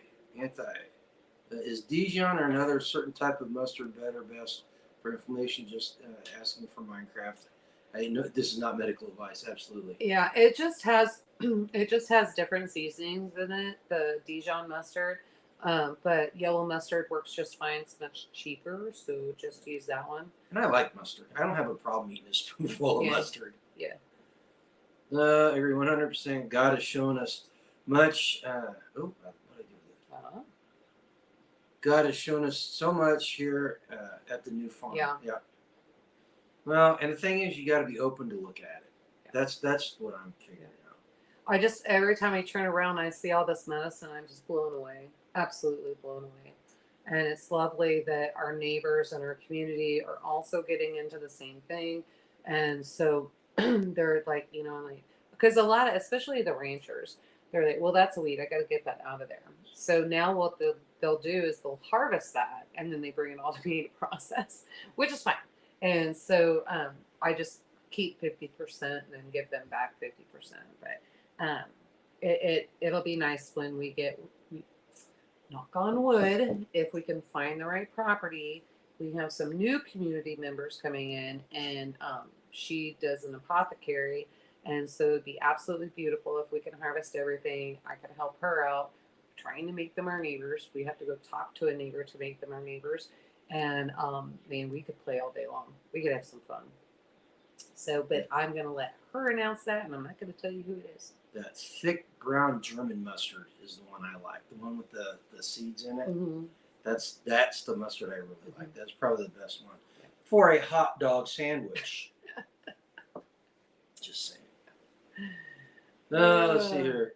is Dijon or another certain type of mustard better best for inflammation? Just asking for Minecraft. I know this is not medical advice. Absolutely. Yeah, it just has it just has different seasonings in it. The Dijon mustard, but yellow mustard works just fine. It's much cheaper, so just use that one. And I like mustard. I don't have a problem eating a spoonful of Yeah. mustard. Yeah. Every 100%. God has shown us much. What did I do with it? Uh-huh. God has shown us so much here at the new farm. Yeah. Yeah. Well, and the thing is, you got to be open to look at it. Yeah. That's what I'm figuring out. I just every time I turn around, I see all this medicine. I'm just blown away, absolutely blown away. And it's lovely that our neighbors and our community are also getting into the same thing. And so they're like, like because a lot of, especially the ranchers, they're like, well, that's a weed. I got to get that out of there. So now what they'll do is they'll harvest that and then they bring it all to me to process, which is fine. And so I just keep 50% and then give them back 50%. But it'll be nice when we get, knock on wood, if we can find the right property. We have some new community members coming in, and she does an apothecary, and so it'd be absolutely beautiful if we can harvest everything. I could help her out trying to make them our neighbors. We have to go talk to a neighbor to make them our neighbors, and man, we could play all day long. We could have some fun. So, but I'm gonna let her announce that, and I'm not gonna tell you who it is. That thick brown German mustard is the one I like. The one with the seeds in it. Mm-hmm. That's the mustard I really like. That's probably the best one Yeah. for a hot dog sandwich. Just saying. Let's see here.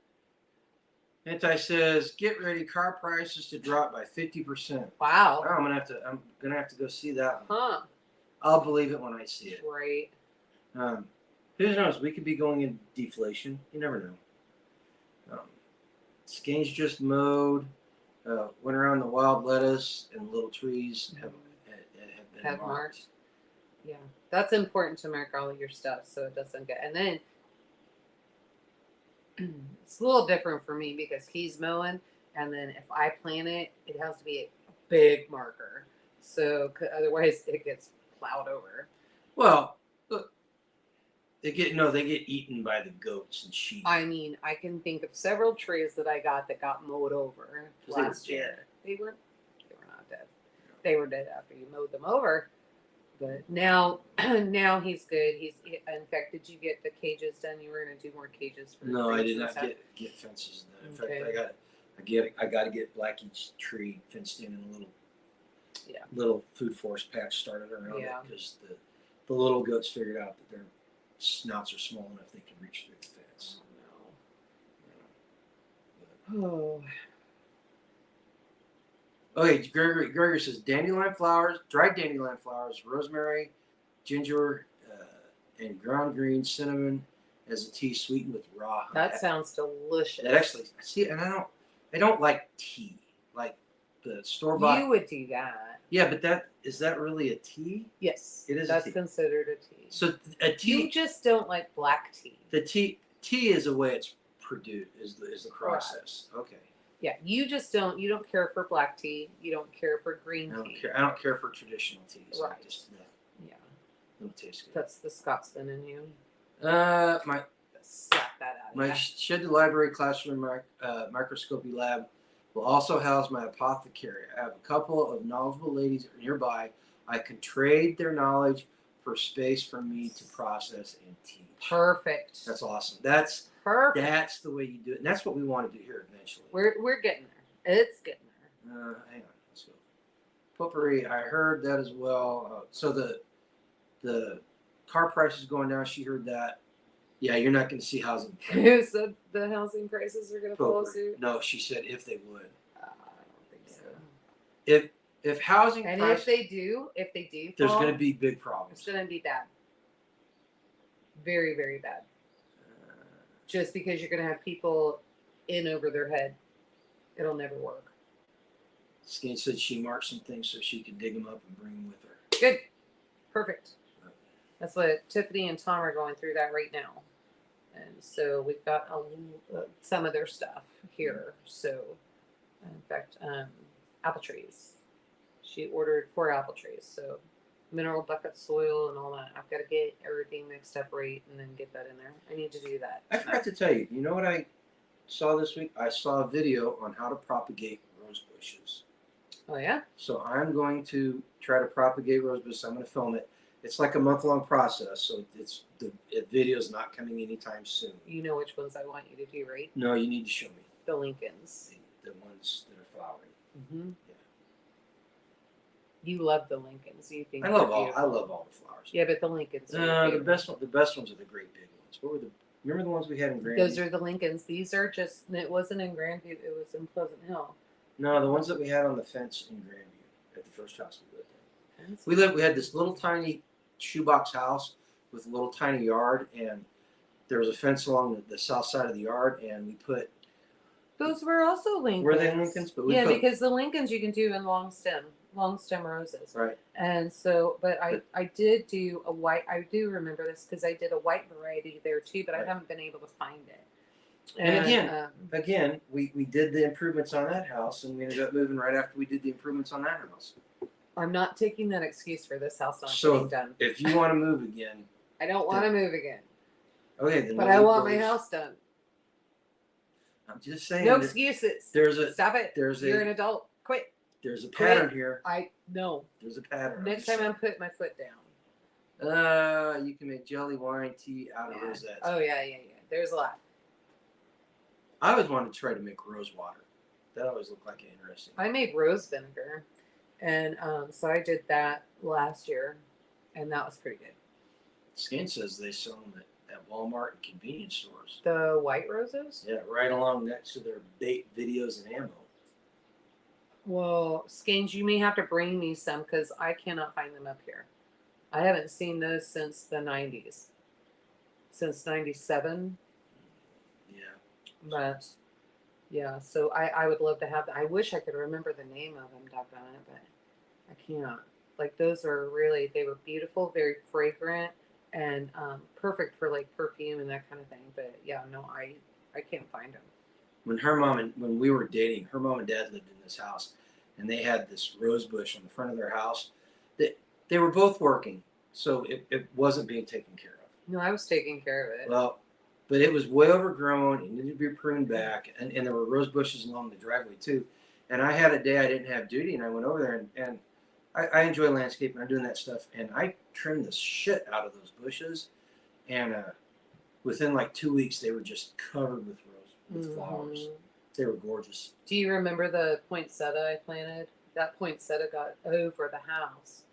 Anti says, get ready, car prices to drop by 50%. Wow. Oh, I'm gonna have to go see that one. Huh. I'll believe it when I see it. Right. Who knows? We could be going into deflation. You never know. Skeins just mowed. Went around the wild lettuce and little trees have been marked. Yeah, that's important to mark all of your stuff so it doesn't get. And then it's a little different for me because he's mowing, and then if I plant it, it has to be a big marker. So otherwise, it gets plowed over. Well, look, they get eaten by the goats and sheep. I mean, I can think of several trees that I got mowed over last year. They were not dead. They were dead after you mowed them over. But now he's good. In fact, did you get the cages done? You were going to do more cages for. No, I did not get fences done. In fact, I got to get Blackie's tree fenced in and a little food forest patch started around it because the little goats figured out that their snouts are small enough they can reach through the fence. Oh no. Okay, Gregory says dandelion flowers, dried dandelion flowers, rosemary, ginger, and ground green cinnamon as a tea sweetened with raw honey. That sounds delicious. That actually, see, and I don't like tea like the store bought. You would do that. Yeah, but is that really a tea? Yes, it is. That's considered a tea. So a tea. You just don't like black tea. The tea is the way it's produced. Is the process. Right. Okay. Yeah, you don't care for black tea. You don't care for green tea. I don't care for traditional teas. Right. Yeah. It'll taste good. That's the Scotsman in you. Slap that out. My Shed to Library Classroom Microscopy Lab will also house my apothecary. I have a couple of knowledgeable ladies nearby. I can trade their knowledge for space for me to process and teach. Perfect. That's awesome. That's perfect. That's the way you do it. And that's what we want to do here eventually. We're getting there. It's getting there. Hang on. Let's go. Potpourri. I heard that as well. So the car prices going down. She heard that. Yeah, you're not going to see housing. Who said the housing prices are going to follow suit? No, she said if they would. I don't think so. If housing and prices, if they do, there's going to be big problems. It's going to be bad. Very, very bad. Just because you're going to have people in over their head, it'll never work. Skein said she marked some things so she could dig them up and bring them with her. Good. Perfect. That's what Tiffany and Tom are going through that right now. And so we've got some of their stuff here. So, in fact, apple trees. She ordered 4 apple trees. So mineral bucket soil and all that. I've got to get everything mixed up right and then get that in there. I need to do that. I forgot to tell you. You know what I saw this week? I saw a video on how to propagate rose bushes. Oh yeah. So I'm going to try to propagate rose bushes. I'm going to film it. It's like a month-long process, so the video's not coming anytime soon. You know which ones I want you to do, right? No, you need to show me The Lincolns. the ones that are flowering. Mm-hmm. Yeah. You love the Lincolns. You think I love they're all beautiful. the flowers. Yeah, but the Lincolns. The best ones are the great big ones. What were the? Remember the ones we had in Grandview? Those are the Lincolns. These are just. It wasn't in Grandview. It was in Pleasant Hill. No, the ones that we had on the fence in Grandview at the first house we lived in. We had this little tiny shoebox house with a little tiny yard, and there was a fence along the south side of the yard, and we put. Those were also Lincolns. Were they Lincolns? But we yeah, put, because the Lincolns you can do in long stem roses. right. And so, but I did do a white. I do remember this because I did a white variety there too, but Right. I haven't been able to find it. And again, we did the improvements on that house, and we ended up moving right after we did the improvements on that house. I'm not taking that excuse for this house not So, getting done. If you want to move again, I don't want to move again, okay, then but no I want my worries. house done. I'm just saying. No that excuses. Stop it. You're an adult. Quit. There's a pattern here. No. There's a pattern. Next time I'm putting my foot down. You can make jelly, wine, tea out of Yeah. rosettes. Oh yeah. There's a lot. I always wanted to try to make rose water. That always looked like interesting. I made rose vinegar, and so I did that last year, and that was pretty good. Skin says they sell them at Walmart and convenience stores. The white roses? Yeah, right along next to their bait videos and ammo. Well, Skins, you may have to bring me some because I cannot find them up here. I haven't seen those since the 90s. Since 97. Yeah. But, yeah, so I would love to have that. I wish I could remember the name of them, doggone it, but I can't. Like, those are really, they were beautiful, very fragrant, and perfect for, like, perfume and that kind of thing. But, yeah, no, I can't find them. When we were dating, her mom and dad lived in this house, and they had this rose bush on the front of their house. They were both working, so it wasn't being taken care of. No, I was taking care of it. Well, but it was way overgrown. It needed to be pruned back, and there were rose bushes along the driveway too. And I had a day I didn't have duty, and I went over there, and I enjoy landscaping. I'm doing that stuff, and I trimmed the shit out of those bushes, and within like 2 weeks they were just covered with flowers. They were gorgeous. Do you remember the poinsettia I planted? That poinsettia got over the house.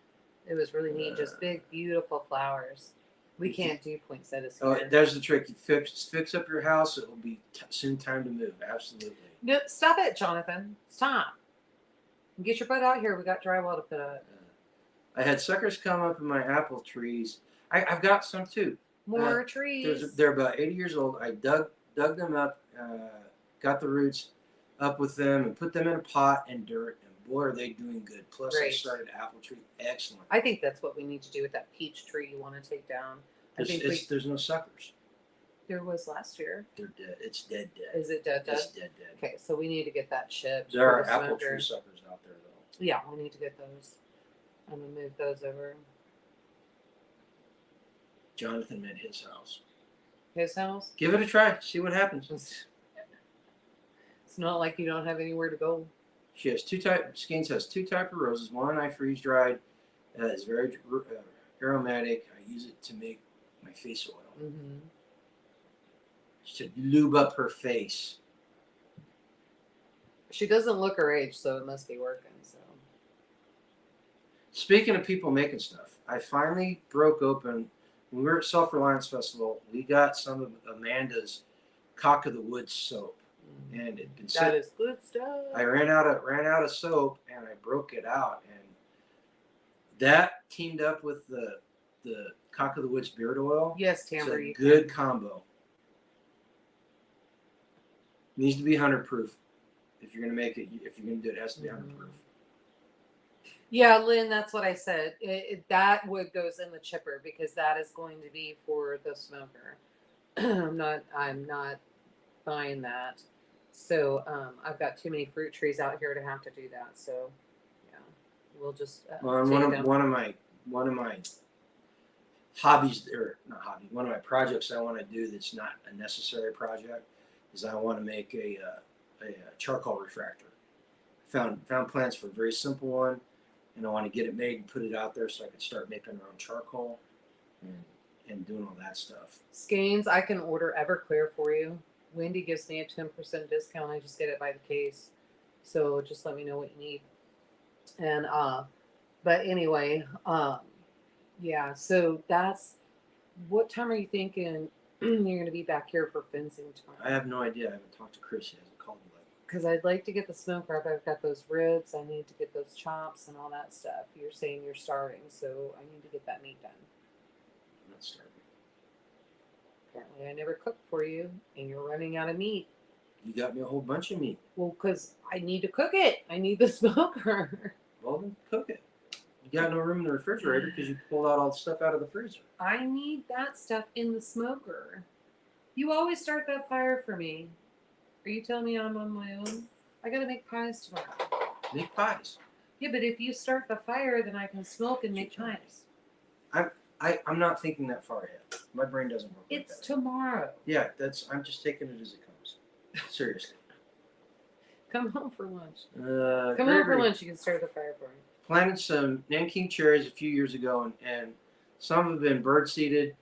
It was really neat. Just big, beautiful flowers. We can't do poinsettias Oh, here. there's the trick. You fix up your house. It will be soon time to move. Absolutely. No, stop it, Jonathan. Stop. Get your butt out here. We got drywall to put up. I had suckers come up in my apple trees. I've got some too. More trees. They're about 80 years old. I dug them up, got the roots up with them, and put them in a pot and dirt. And boy, are they doing good. Plus, I Great. started apple tree. Excellent. I think that's what we need to do with that peach tree you want to take down. There's no suckers. There was last year. They're dead. It's dead. Is it dead? It's dead. Okay, so we need to get that shipped. There are for the apple smoker. tree suckers out there though. Yeah, we need to get those. I'm gonna move those over. Jonathan made his house. His house. Give it a try. See what happens. It's not like you don't have anywhere to go. She has Skeins has two types of roses. One I freeze dried. It's very aromatic. I use it to make my face oil. Mm-hmm. To lube up her face. She doesn't look her age, so it must be working. So. Speaking of people making stuff, I finally broke open. When we were at Self-Reliance Festival, we got some of Amanda's Cock of the Woods soap. And it'd been that is good stuff. I ran out of soap, and I broke it out, and that teamed up with the Cock of the Woods beard oil. Yes, It's Tamber. a good combo. Needs to be 100 proof. If you're gonna make it, if you're gonna do it, it has to be 100 proof. Yeah, Lynn, that's what I said. That wood goes in the chipper because that is going to be for the smoker. I'm not buying that. So I've got too many fruit trees out here to have to do that. So yeah, we'll just Well, and one of one of my hobbies, or not hobby, one of my projects I want to do that's not a necessary project is I want to make a charcoal refractor. Found plans for a very simple one, and I want to get it made and put it out there so I can start making our own charcoal and doing all that stuff. Skeins, I can order Everclear for you. Wendy gives me a 10% discount. I just get it by the case. So just let me know what you need. And but anyway, yeah, so that's what time are you thinking you're gonna be back here for fencing tomorrow? I have no idea. I haven't talked to Chris. He hasn't called me lately. Because I'd like to get the smoker up. I've got those ribs. I need to get those chops and all that stuff. You're saying you're starting, so I need to get that meat done. I'm not starving. Apparently, I never cooked for you, and you're running out of meat. You got me a whole bunch of meat. Well, because I need to cook it. I need the smoker. Well, then cook it. You got no room in the refrigerator because you pulled out all the stuff out of the freezer. I need that stuff in the smoker. You always start that fire for me. Are you telling me I'm on my own? I gotta make pies tomorrow. Make pies. Yeah, but if you start the fire, then I can smoke and make pies. I'm not thinking that far ahead. My brain doesn't work like It's that. tomorrow. Yeah, I'm just taking it as it comes. Seriously. Come home for lunch. Come Gregory home for lunch. You can start the fire for me. planted some Nanking cherries a few years ago, and some have been bird seeded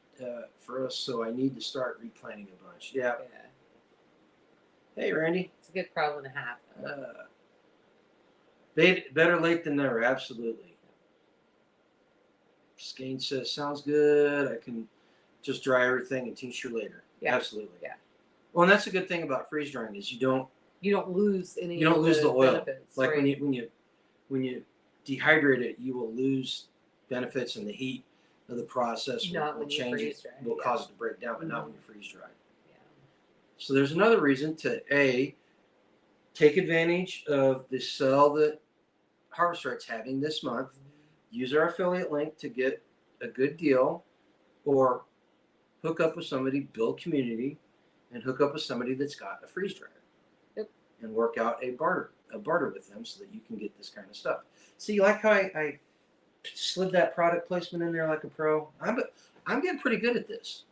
for us, so I need to start replanting a bunch. Yeah. Hey, Randy. It's a good problem to have. Better late than never, absolutely. Skane says, sounds good. I can just dry everything and tincture later. Yeah. Absolutely. Yeah. Well, and that's a good thing about freeze drying is you don't lose any. You don't lose the oil. benefits, like right? when you dehydrate it, you will lose benefits, and the heat of the process will change it, will cause it to break down, but not when you freeze dry. Yeah. So there's another reason to take advantage of the sale that Harvest Right's having this month. Use our affiliate link to get a good deal, or hook up with somebody, build community, and hook up with somebody that's got a freeze dryer. Yep. And work out a barter with them so that you can get this kind of stuff. See, you like how I slid that product placement in there like a pro? I'm getting pretty good at this.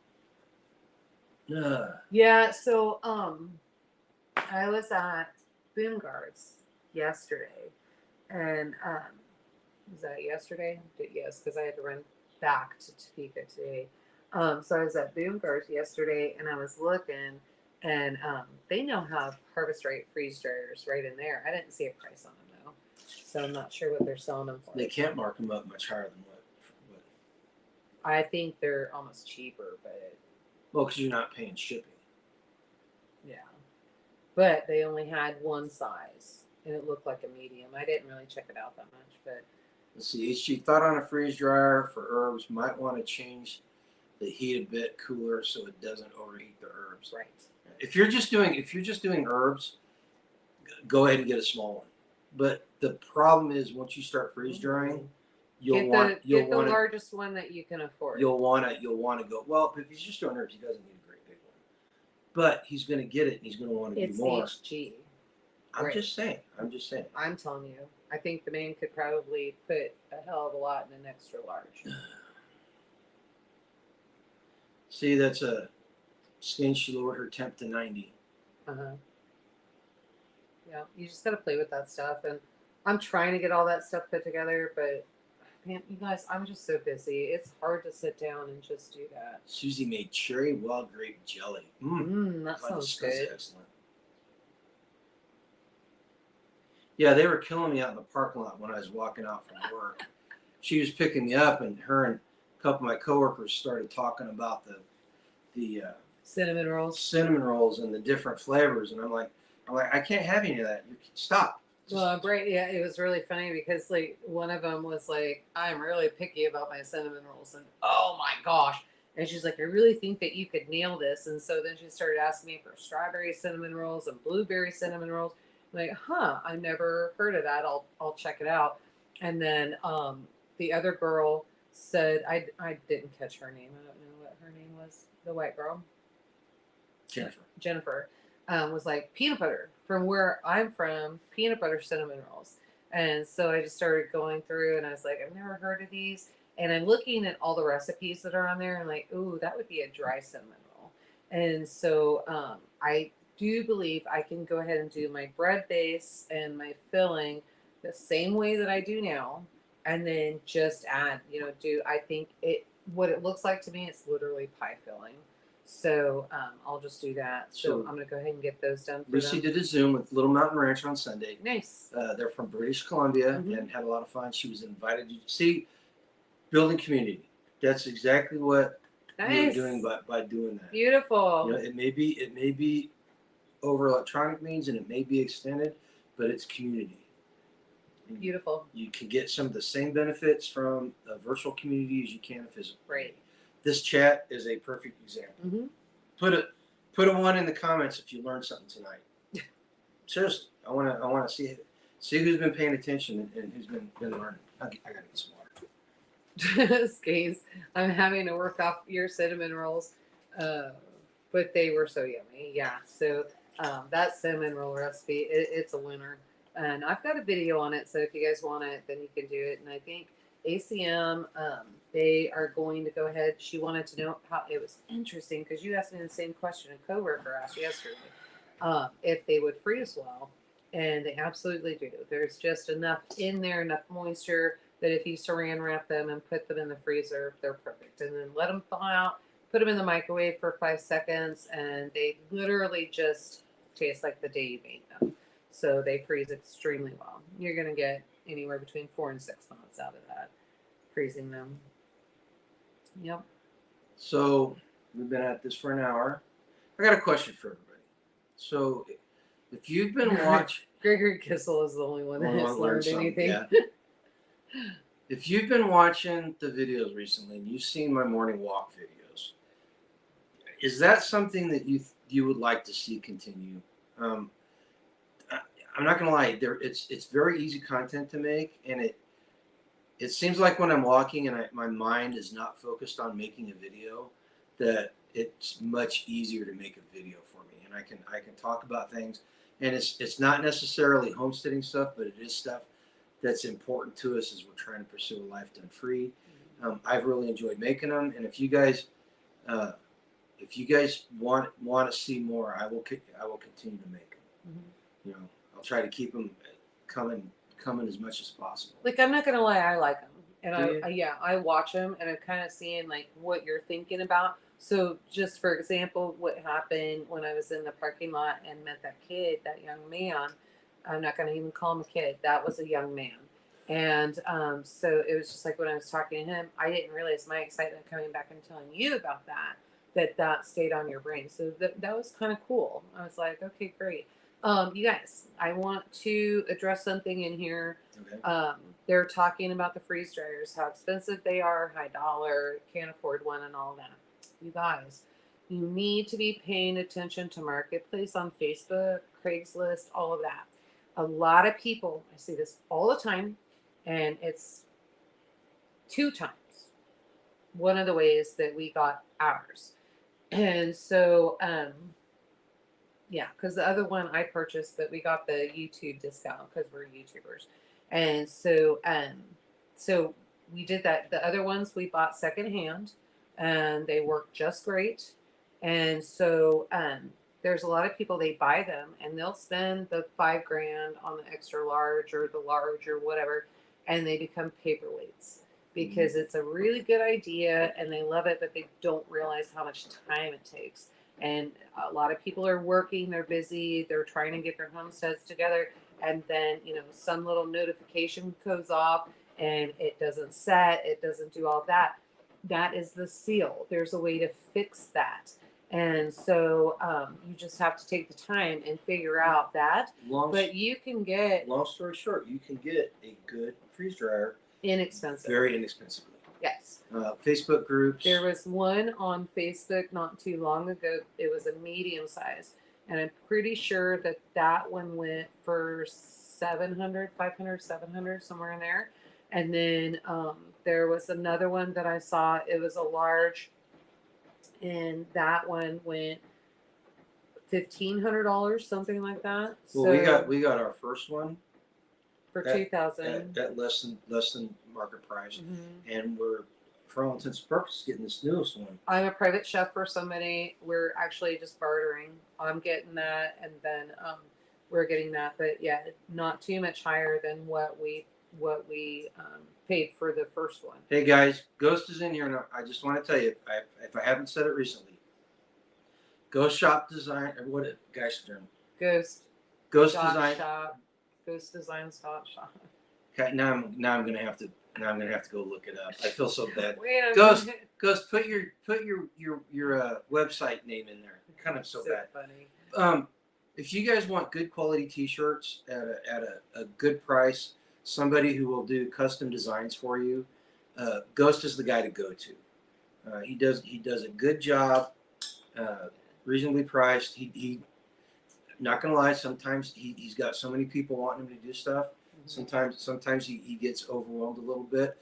Yeah, so I was at Boomguards yesterday, and was that yesterday? Yes, because I had to run back to Topeka today. So I was at Boomguards yesterday, and I was looking, and they now have Harvest Right freeze dryers right in there. I didn't see a price on them though, so I'm not sure what they're selling them for. They can't mark them up much higher than what. I think they're almost cheaper, but Well, because you're not paying shipping. yeah. But they only had one size, and it looked like a medium. I didn't really check it out that much, but Let's see. HG thought on a freeze dryer for herbs. Might want to change the heat a bit cooler so it doesn't overheat the herbs. right. If you're just doing herbs, go ahead and get a small one. But the problem is once you start freeze drying, you'll want the largest one that you can afford. You'll want to go, well, if he's just doing herbs, he doesn't need a great big one. But he's going to get it, and he's going to want to do more. It's HG. I'm just saying. I'm telling you. I think the man could probably put a hell of a lot in an extra large. See, that's a skin. She lowered her temp to 90. Yeah, you just got to play with that stuff. And I'm trying to get all that stuff put together, but man, you guys, I'm just so busy. It's hard to sit down and just do that. Susie made cherry wild grape jelly. That sounds good. Excellent. Yeah, they were killing me out in the parking lot when I was walking out from work. She was picking me up, and her and a couple of my coworkers started talking about the cinnamon rolls and the different flavors, and I'm like, I can't have any of that. Stop. Well, right, yeah, it was really funny because like one of them was like, I'm really picky about my cinnamon rolls, and oh my gosh. And she's like, I really think that you could nail this. And so then she started asking me for strawberry cinnamon rolls and blueberry cinnamon rolls. I'm like, I never heard of that. I'll check it out. And then the other girl said, I didn't catch her name. I don't know what her name was. The white girl. Jennifer was like, peanut butter. From where I'm from, peanut butter cinnamon rolls. And so I just started going through, and I was like, I've never heard of these. And I'm looking at all the recipes that are on there and like, ooh, that would be a dry cinnamon roll. And so I do believe I can go ahead and do my bread base and my filling the same way that I do now, and then just add, I think what it looks like to me, it's literally pie filling. So I'll just do that. So I'm gonna go ahead and get those done for Lucy them. did a Zoom with Little Mountain Ranch on Sunday. Nice. They're from British Columbia and had a lot of fun. She was invited. You see, building community. That's exactly what you're doing by doing that. Beautiful. It may be over electronic means and it may be extended, but it's community. Beautiful. You can get some of the same benefits from a virtual community as you can a physical. Right. This chat is a perfect example. Put a 1 in the comments if you learned something tonight. Seriously, I want to see who's been paying attention and who's been learning. I gotta get some water. Skates. I'm having to work off your cinnamon rolls, but they were so yummy. Yeah. So that cinnamon roll recipe, it's a winner. And I've got a video on it, so if you guys want it, then you can do it. And I think ACM, they are going to go ahead. She wanted to know how it was interesting because you asked me the same question a coworker asked yesterday, if they would freeze well, and they absolutely do. There's just enough in there, enough moisture that if you saran wrap them and put them in the freezer, they're perfect. And then let them thaw out, put them in the microwave for 5 seconds, and they literally just taste like the day you made them. So they freeze extremely well. You're going to get anywhere between 4 and 6 months out of that, freezing them. Yep. So we've been at this for an hour. I got a question for everybody. So if you've been watching... Gregory Kissel is the only one that has learned anything. Yeah. If you've been watching the videos recently and you've seen my morning walk videos, is that something that you would like to see continue? I'm not gonna lie, it's very easy content to make, and it seems like when I'm walking and my mind is not focused on making a video, that it's much easier to make a video for me, and I can talk about things, and it's not necessarily homesteading stuff, but it is stuff that's important to us as we're trying to pursue a life done free. I've really enjoyed making them, and if you guys want to see more, I will continue to make them. I'll try to keep them coming as much as possible. Like, I'm not gonna lie, I like them, and I watch them, and I'm kind of seeing like what you're thinking about. So, just for example, what happened when I was in the parking lot and met that kid, that young man. I'm not gonna even call him a kid. That was a young man, and so it was just like when I was talking to him, I didn't realize my excitement coming back and telling you about that stayed on your brain. So that was kind of cool. I was like, okay, great. You guys, I want to address something in here. Okay. They're talking about the freeze dryers, how expensive they are, high dollar, can't afford one, and all that. You guys, you need to be paying attention to Marketplace on Facebook, Craigslist, all of that. A lot of people, I see this all the time, and it's 2 times one of the ways that we got ours. And so, yeah, because the other one I purchased, but we got the YouTube discount because we're YouTubers. And so, so we did that. The other ones we bought secondhand, and they work just great. And so, there's a lot of people, they buy them and they'll spend the $5 grand on the extra large or the large or whatever, and they become paperweights because it's a really good idea and they love it, but they don't realize how much time it takes. And a lot of people are working, they're busy, they're trying to get their homesteads together, and then some little notification goes off and it doesn't set, it doesn't do all that. That is the seal. There's a way to fix that. And so you just have to take the time and figure out that. But you can get... Long story short, you can get a good freeze dryer. Inexpensive. Very inexpensively. Yes. Facebook groups. There was one on Facebook not too long ago. It was a medium size. And I'm pretty sure that one went for 700, 500, 700, somewhere in there. And then there was another one that I saw. It was a large, and that one went $1,500, something like that. Well, so we got our first one for 2,000. at less than market price, Mm-hmm. and we're, for all intents and purposes, getting this newest one. I'm a private chef for somebody. We're actually just bartering. I'm getting that, and then we're getting that. But yeah, not too much higher than what we paid for the first one. Hey guys, Ghost is in here now. I just want to tell you, if I haven't said it recently, Ghost Shop Design, or what it, guys, term? Ghost Ghost Design. Shop. Ghost Design Stop Shop. Okay, now I'm gonna have to go look it up. I feel so bad. Wait a Ghost, minute. Ghost, put your website name in there. Kind of so bad. Funny. If you guys want good quality T-shirts at a good price, somebody who will do custom designs for you, Ghost is the guy to go to. He does a good job, reasonably priced. He not gonna lie, sometimes he's got so many people wanting him to do stuff. Sometimes he gets overwhelmed a little bit,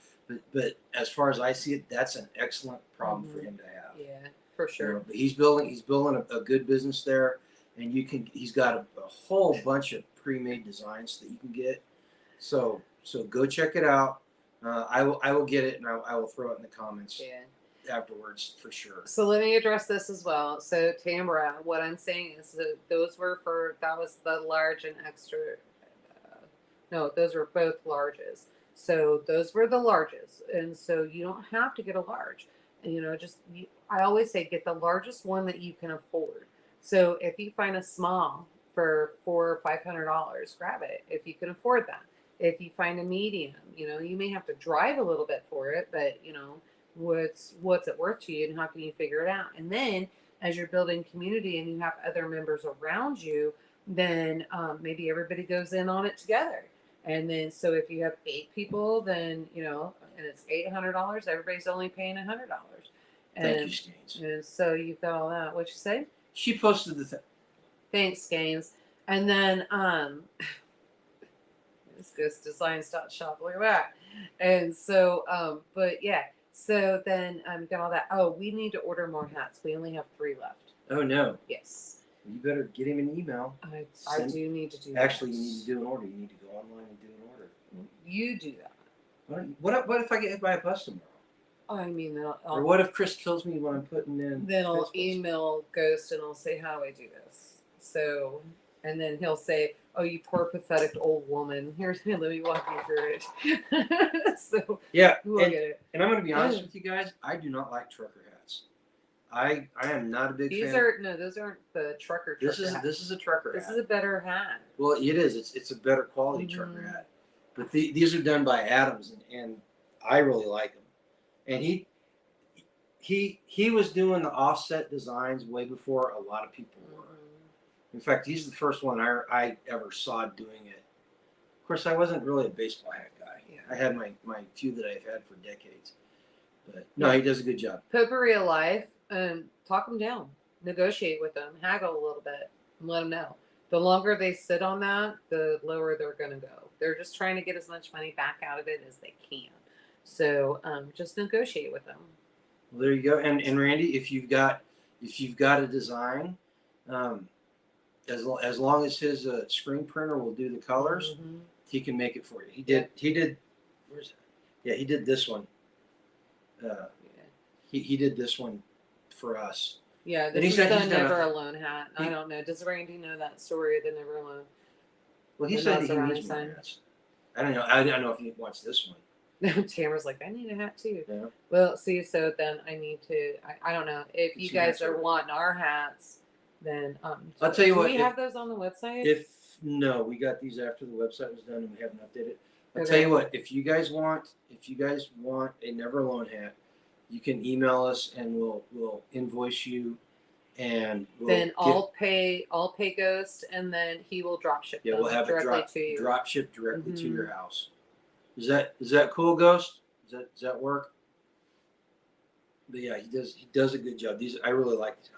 but as far as I see it, that's an excellent problem for him to have. Yeah, for sure. You know, but he's building a good business there, and he's got a whole bunch of pre-made designs that you can get. So go check it out. I will get it, and I will throw it in the comments afterwards for sure. So let me address this as well. So Tambra, what I'm saying is that that was the large and extra. No, those were both larges. So those were the larges, and so you don't have to get a large. And, I always say get the largest one that you can afford. So if you find a small for $400 or $500, grab it if you can afford that. If you find a medium, you may have to drive a little bit for it, but what's it worth to you, and how can you figure it out? And then as you're building community and you have other members around you, then maybe everybody goes in on it together. And then, so if you have 8 people, then, and it's $800, everybody's only paying $100. Thank you, Skanes. And so you've got all that. What'd you say? She posted the thing. Thanks, Skanes. And then, this goes to designs.shop. Look at that. And so, but yeah, so then got all that. Oh, we need to order more hats. We only have 3 left. Oh no. Yes. You better get him an email. I do need to do that. Actually, you need to do an order. You need to go online and do an order. You do that. What if I get hit by a bus tomorrow? I mean, Or what if Chris kills me when I'm putting in? Then I'll email Ghost and I'll say, how do I do this? So, and then he'll say, oh, you poor pathetic old woman. Let me walk you through it. So yeah, we'll get it. And I'm going to be honest with you guys. I do not like trucker hats. I am not a big fan. Those aren't the trucker hats. This is a trucker hat. This is a better hat. Well, it is. It's a better quality trucker hat. But these are done by Adams, and I really like them. And he was doing the offset designs way before a lot of people were. In fact, he's the first one I ever saw doing it. Of course, I wasn't really a baseball hat guy. Yeah. I had my few that I've had for decades. But no, he does a good job. Potpourri Life, talk them down. Negotiate with them. Haggle a little bit and let them know. The longer they sit on that, the lower they're going to go. They're just trying to get as much money back out of it as they can. So just negotiate with them. Well, there you go. And Randy, if you've got a design, as long as his screen printer will do the colors, he can make it for you. He did. Where's that? Yeah, he did this one. He did this one for us. Yeah, this is the Never Alone hat. I don't know. Does Randy know that story of the Never Alone? Well, he said he needs more hats. I don't know. I don't know if he wants this one. Tamara's like, I need a hat too. Yeah. Well, see, so then I need to. I don't know if you guys are wanting our hats. Then I'll tell you what. Do we have those on the website? No, we got these after the website was done and we haven't updated. I'll tell you what. If you guys want a Never Alone hat, you can email us and we'll invoice you, and I'll pay Ghost, and then he will drop ship. Yeah, we'll have it drop ship directly to your house. Is that cool, Ghost? Does that work? But yeah, he does a good job. I really like these.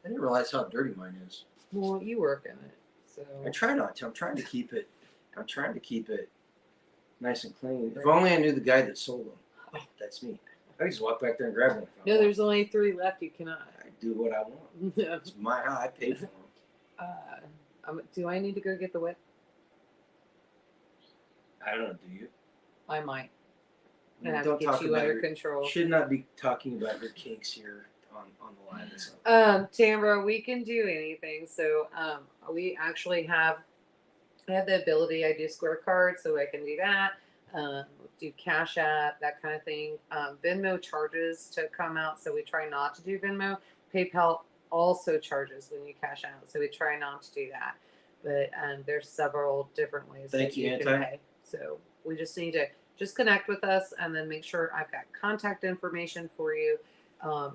I didn't realize how dirty mine is. Well, you work in it, so I try not to. I'm trying to keep it nice and clean. If only I knew the guy that sold them. Oh, that's me. I just walk back there and grab one. No, there's only 3 left. You cannot. I do what I want. It's my house. I paid for them. Do I need to go get the whip? I don't know. Do you? I might. And have to Don't get talk you about under your. control. Should not be talking about your kinks here on the live. So. Tamara, we can do anything. So we actually have the ability. I do Square cards, so I can do that. Do Cash App, that kind of thing. Venmo charges to come out, so we try not to do Venmo. PayPal also charges when you cash out, so we try not to do that. But there's several different ways that you can pay. So we just need to just connect with us, and then make sure I've got contact information for you,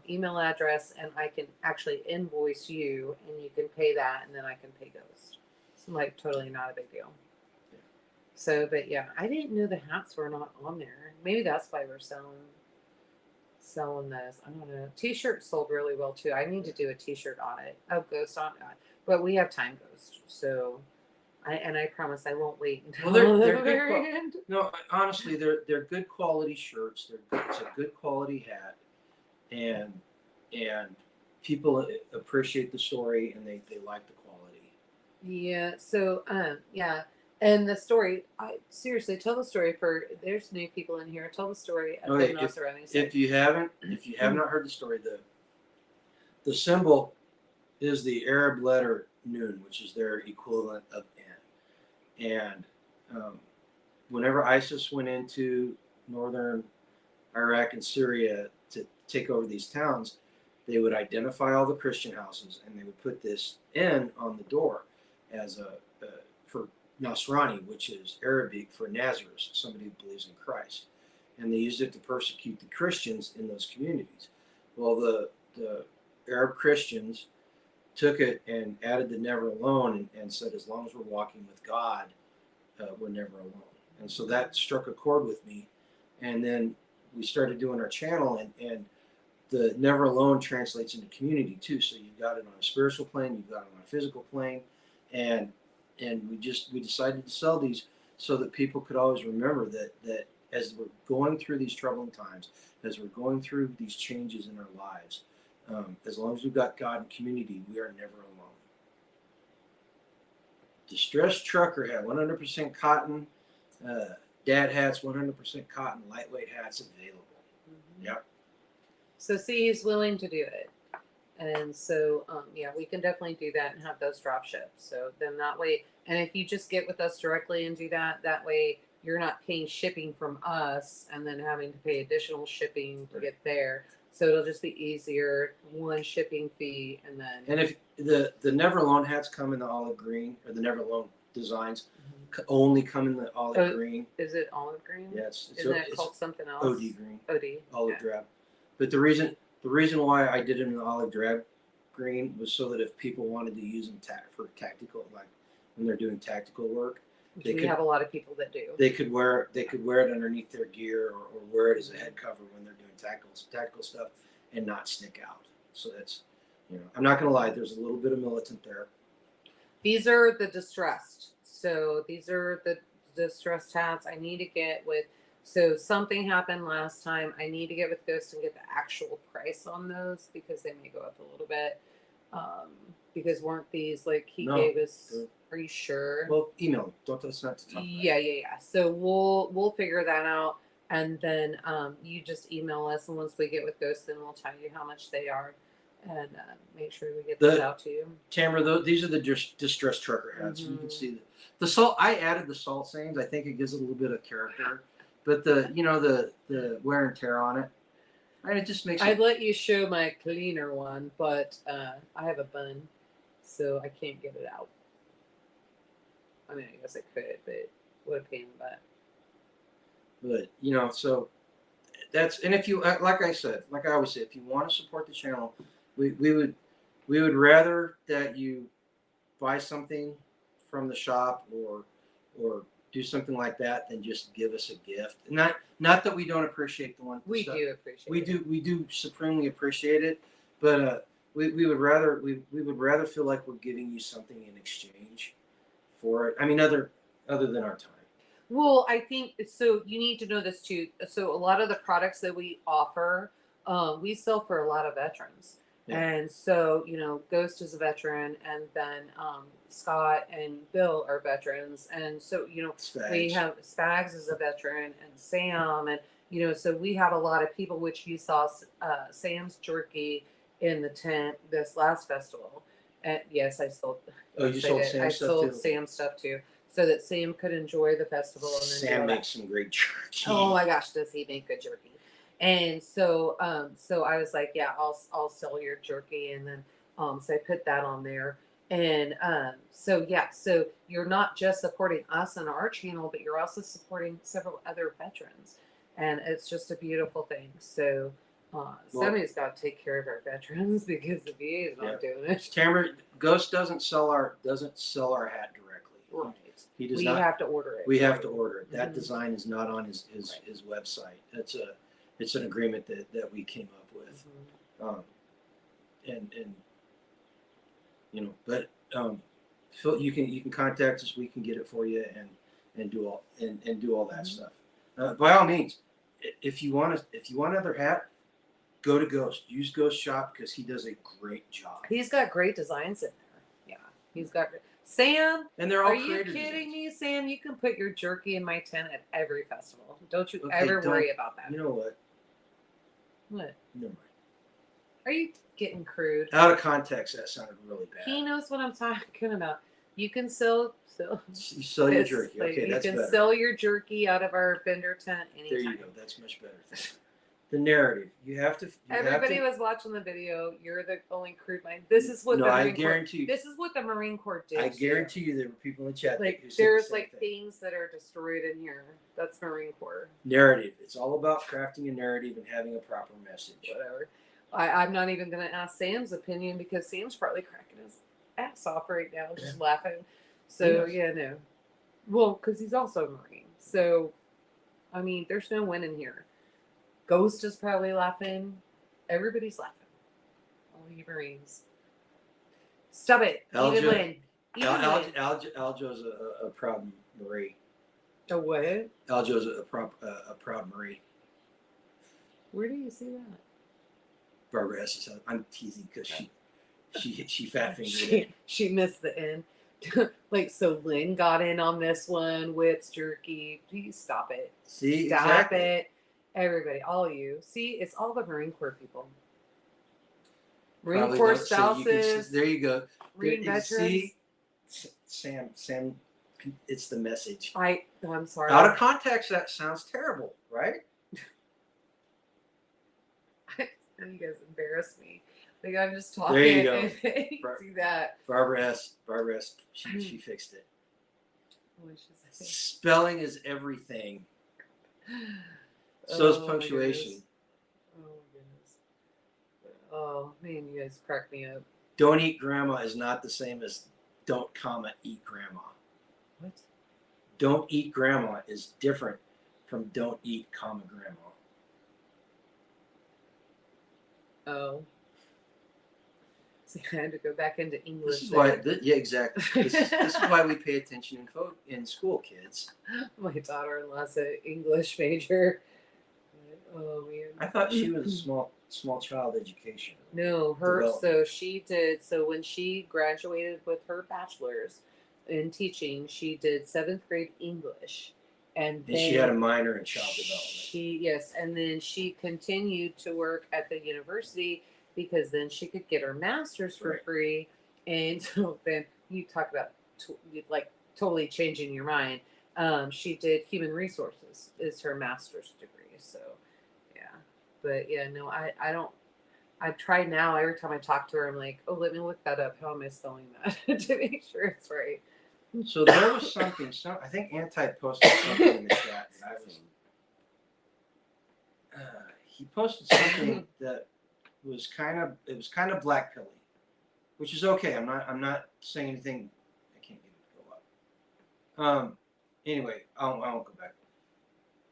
email address, and I can actually invoice you, and you can pay that, and then I can pay Ghost. It's like totally not a big deal. Yeah. So, but yeah, I didn't know the hats were not on there. Maybe that's why we're selling this. I don't know. T-shirts sold really well too. I need to do a T-shirt audit. Oh, Ghost on that. But we have time, Ghost. So, I promise I won't wait until they're the good very end. No, honestly, they're good quality shirts. It's a good quality hat, and people appreciate the story, and they like the quality. Yeah. So, yeah. And the story, I seriously tell the story for. There's new people in here. Tell the story of Okay, the Maserati. if you have not heard the story, the symbol is the Arab letter Nun, which is their equivalent of N. And whenever ISIS went into northern Iraq and Syria to take over these towns, they would identify all the Christian houses, and they would put this N on the door as for Nasrani, which is Arabic for Nazareth, somebody who believes in Christ. And they used it to persecute the Christians in those communities. Well, the Arab Christians took it and added the never alone, and said, as long as we're walking with God, we're never alone. And so that struck a chord with me. And then we started doing our channel, and the never alone translates into community too. So you've got it on a spiritual plane, you've got it on a physical plane, and we decided to sell these so that people could always remember that as we're going through these troubling times, as we're going through these changes in our lives, as long as we've got God and community, we are never alone. Distressed trucker hat, 100% cotton. Dad hats, 100% cotton. Lightweight hats available. Mm-hmm. Yep. So see, he's willing to do it. And so, yeah, we can definitely do that and have those drop shipped. So then that way, and if you just get with us directly and do that, that way you're not paying shipping from us and then having to pay additional shipping to get there. So it'll just be easier, one shipping fee, and then. And if the Never Alone hats come in the olive green, or the Never Alone designs only come in the olive green. Is it olive green? Yeah, Isn't that called something else? OD green. OD. Olive drab. But the reason why I did it in the olive drab green was so that if people wanted to use them for tactical, like when they're doing tactical work, we have a lot of people that do. They could wear it underneath their gear, or wear it as a head cover when they're doing tactical stuff, and not stick out. So that's, I'm not gonna lie, there's a little bit of militant there. These are the distressed. So these are the distressed hats. I need to get with. So something happened last time. I need to get with Ghost and get the actual price on those, because they may go up a little bit. Because weren't these like he gave us? Are you sure? Well, email. Don't tell us not to talk about Yeah. So we'll figure that out, and then you just email us, and once we get with Ghost, then we'll tell you how much they are, and make sure we get those out to you. Tamara, these are the distressed trucker hats. Mm-hmm. You can see the salt. I added the salt stains. I think it gives it a little bit of character, but the wear and tear on it, and it just makes. I'd let you show my cleaner one, but I have a bun, so I can't get it out. I mean, I guess I could, but what a pain in the butt. But so that's, and if you, like I always say, if you want to support the channel, we would rather that you buy something from the shop or do something like that than just give us a gift. Not that we don't appreciate the one. We do appreciate it. We do supremely appreciate it, but we would rather feel like we're giving you something in exchange for it. I mean, other than our time. Well, I think so. You need to know this too. So a lot of the products that we offer, we sell for a lot of veterans. Yeah. And so, Ghost is a veteran, and then Scott and Bill are veterans. And so, we Spags. have Spags is a veteran, and Sam, and so we have a lot of people. Which you saw Sam's jerky in the tent this last festival. And yes, I sold. Oh, you yes, I sold did. Sam I stuff sold too? Sam stuff too, so that Sam could enjoy the festival and then do Sam all that. makes some great jerky. Oh my gosh, does he make good jerky? And so, so I was like, yeah, I'll sell your jerky, and then, so I put that on there, and so yeah, so you're not just supporting us and our channel, but you're also supporting several other veterans, and it's just a beautiful thing. So, somebody's got to take care of our veterans because the VA is not doing it. Tamara, Ghost doesn't sell our hat directly. Right. He does We not. have to order it. We have to order it. That Mhm. design is not on his website. It's an agreement that we came up with. Mhm. And but Phil, you can contact us. We can get it for you and do all that Mhm. stuff. By all means, if you want another hat, go to Ghost. Use Ghost Shop because he does a great job. He's got great designs in there. Yeah, he's got. Sam, And they're all are you creator kidding designs. me, Sam? You can put your jerky in my tent at every festival. Don't you Okay, ever worry about that. You know what? What? Never mind. Are you getting crude? Out of context, that sounded really bad. He knows what I'm talking about. You can sell You sell your jerky. Okay, that's better. You can sell your jerky out of our vendor tent anytime. There you go. That's much better. The narrative. You have to. Everybody was watching the video. You're the only crude mind. This is what No, the I Marine guarantee you. Corps. This is what the Marine Corps did. I guarantee you there were people in the chat. Like who said there's the same like thing. things that are destroyed in here. That's Marine Corps. Narrative. It's all about crafting a narrative and having a proper message. Whatever. I'm not even going to ask Sam's opinion because Sam's probably cracking his ass off right now, just laughing. So yeah, no. Well, because he's also a Marine. So, I mean, there's no winning here. Ghost is probably laughing. Everybody's laughing. All you Marines. Stop it. Even Lynn. Aljo's a proud Marine. A what? Aljo's a proud Marine. Where do you see that? Barbara S. I'm teasing because she fat fingered it. She missed the end. Like, so Lynn got in on this one with jerky. Please stop it. See, Stop exactly. it. Everybody, all of you. See, it's all the Marine Corps people. Marine Probably Corps don't, so spouses. there you go. Marine veterans. See, Sam, it's the message. I'm sorry. Out of context, that sounds terrible, right? You guys embarrass me. Like I'm just talking. There you go. And they do that. Barbara S. She fixed it. What should I say? Spelling is everything. So is punctuation. Oh my goodness. Oh man, you guys crack me up. Don't eat grandma is not the same as don't eat grandma. What? Don't eat grandma is different from don't eat grandma. Oh. See, I had to go back into English. This is why, exactly. This is why we pay attention in school, kids. My daughter-in-law's an English major. Oh man. I thought she was a small child education. No, so when she graduated with her bachelor's in teaching, she did 7th grade English. And then she had a minor in child development. And then she continued to work at the university because then she could get her master's for free. And so then you talk about totally changing your mind. She did human resources is her master's degree. So yeah, but yeah, no, I don't. I've tried now. Every time I talk to her, I'm like, oh, let me look that up. How am I spelling that to make sure it's right? So there was something. I think Anti posted something in the chat. He posted something that was kind of black pilly, which is okay. I'm not saying anything. I can't get it to go up. Anyway, I won't go back.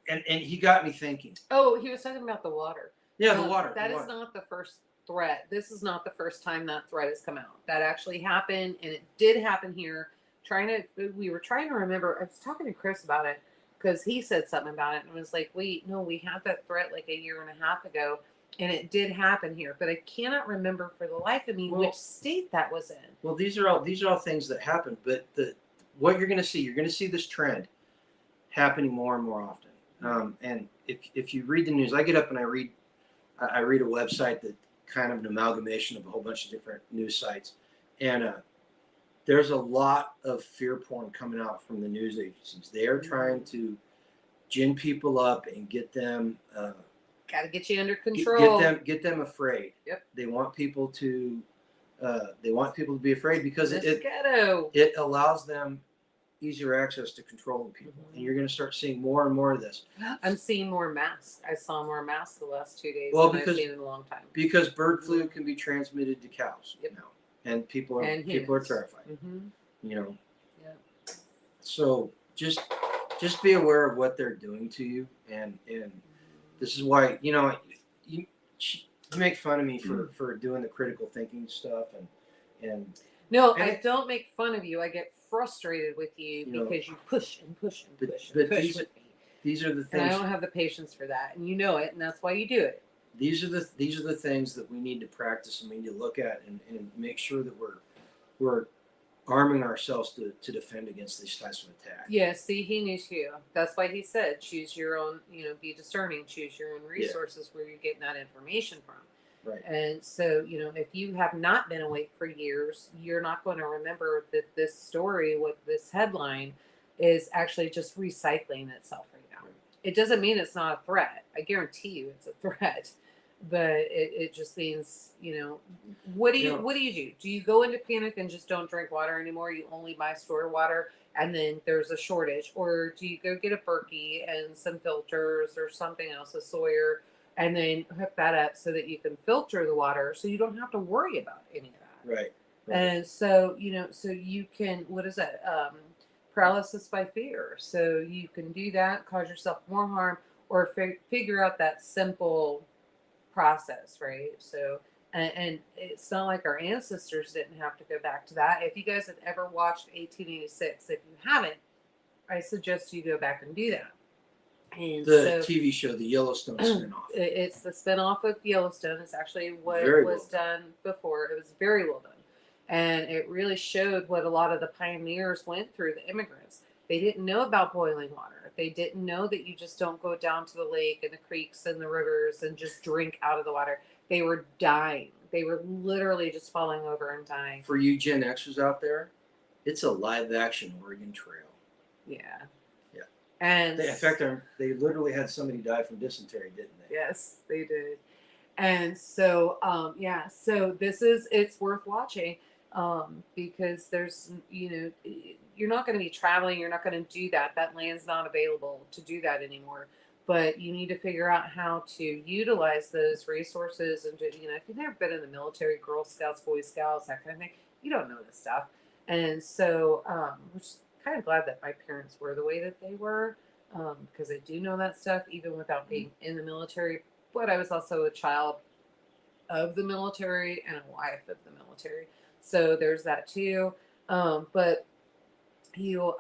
And he got me thinking. Oh, he was talking about the water. Yeah, the water. That is not the first threat. This is not the first time that threat has come out. That actually happened, and it did happen here. We were trying to remember. I was talking to Chris about it because he said something about it, and I was like, "Wait, no, we had that threat like a year and a half ago." And it did happen here, but I cannot remember for the life of me Well- which state that was in. Well, these are all things that happen, but what you're going to see this trend happening more and more often. And if you read the news, I get up and I read a website that kind of an amalgamation of a whole bunch of different news sites, and there's a lot of fear porn coming out from the news agencies. They are trying to gin people up and get them. Got to get you under control. Get them afraid. Yep. They want people to be afraid because ghetto. it allows them easier access to controlling people, and you're going to start seeing more and more of this. I'm seeing more masks. I saw more masks the last 2 days Well, than because- I've seen in a long time. Because bird flu can be transmitted to cows Yep. now, and people are And terrified. Mm-hmm. You know. Yep. So just be aware of what they're doing to you, and this is why you make fun of me for doing the critical thinking stuff and No, and I don't make fun of you. I get frustrated with you because you push and push and push and but push these- with me. these are the And I things. don't have the patience for that, and you know it, and that's why you do it. These are the things that we need to practice and we need to look at and make sure that we're arming ourselves to defend against these types of attacks. Yeah, see, he knew too. That's why he said, choose your own, be discerning, choose your own resources where you're getting that information from. Right. And so, if you have not been awake for years, you're not going to remember that this story, what this headline is actually just recycling itself right now. Right. It doesn't mean it's not a threat. I guarantee you it's a threat. But it just means, what do you do? Do you go into panic and just don't drink water anymore? You only buy store water and then there's a shortage? Or do you go get a Berkey and some filters or something else, a Sawyer, and then hook that up so that you can filter the water so you don't have to worry about any of that? Right. And so, so you can, what is that? Paralysis by fear. So you can do that, cause yourself more harm, or figure out that simple process, right? So, and it's not like our ancestors didn't have to go back to that. If you guys have ever watched 1886, if you haven't, I suggest you go back and do that. And The TV show, the Yellowstone spinoff. It's the spinoff of Yellowstone. It's actually what Very was done before. It was very well done. And it really showed what a lot of the pioneers went through, the immigrants. They didn't know about boiling water. They didn't know that you just don't go down to the lake and the creeks and the rivers and just drink out of the water. They were dying. They were literally just falling over and dying. For you Gen Xers out there, it's a live action Oregon Trail. Yeah. Yeah. And In fact, they literally had somebody die from dysentery, didn't they? yes, they did. And so, so it's worth watching because there's, you're not going to be traveling. You're not going to do that. That land's not available to do that anymore. But you need to figure out how to utilize those resources. And, if you've never been in the military, Girl Scouts, Boy Scouts, that kind of thing, you don't know this stuff. And so, which is kind of glad that my parents were the way that they were, because I do know that stuff, even without being in the military. But I was also a child of the military and a wife of the military. So there's that too. But you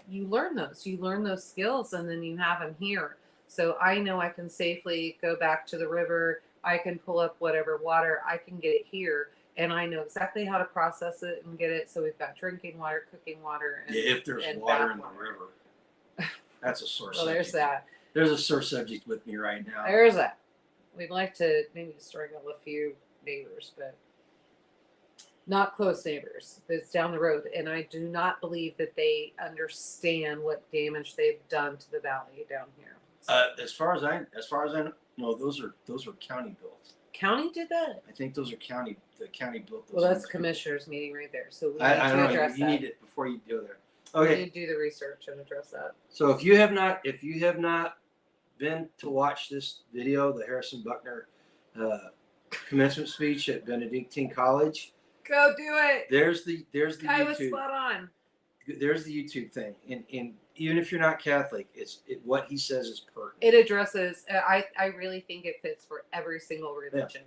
learn those skills, and then you have them here. So I know I can safely go back to the river. I can pull up whatever water. I can get it here, and I know exactly how to process it and get it. So we've got drinking water, cooking water, and If there's and water bath in the water. river, that's a sore Well, subject. there's that. There's a sore subject with me right now. There's that. We'd like to maybe strangle a few neighbors, but not close neighbors. It's down the road, and I do not believe that they understand what damage they've done to the valley down here. As far as I know, those are county built. County did that? I think the county built those. Well, that's under- commissioners meeting right there. So we need I to don't know. address You that. need it before you go there. We Okay. need to do the research and address that. So if you have not been to watch this video, the Harrison Buckner commencement speech at Benedictine College, Go do it. there's the Kai was YouTube. spot on. There's the YouTube thing, and even if you're not Catholic, what he says is pertinent. It addresses. I really think it fits for every single religion,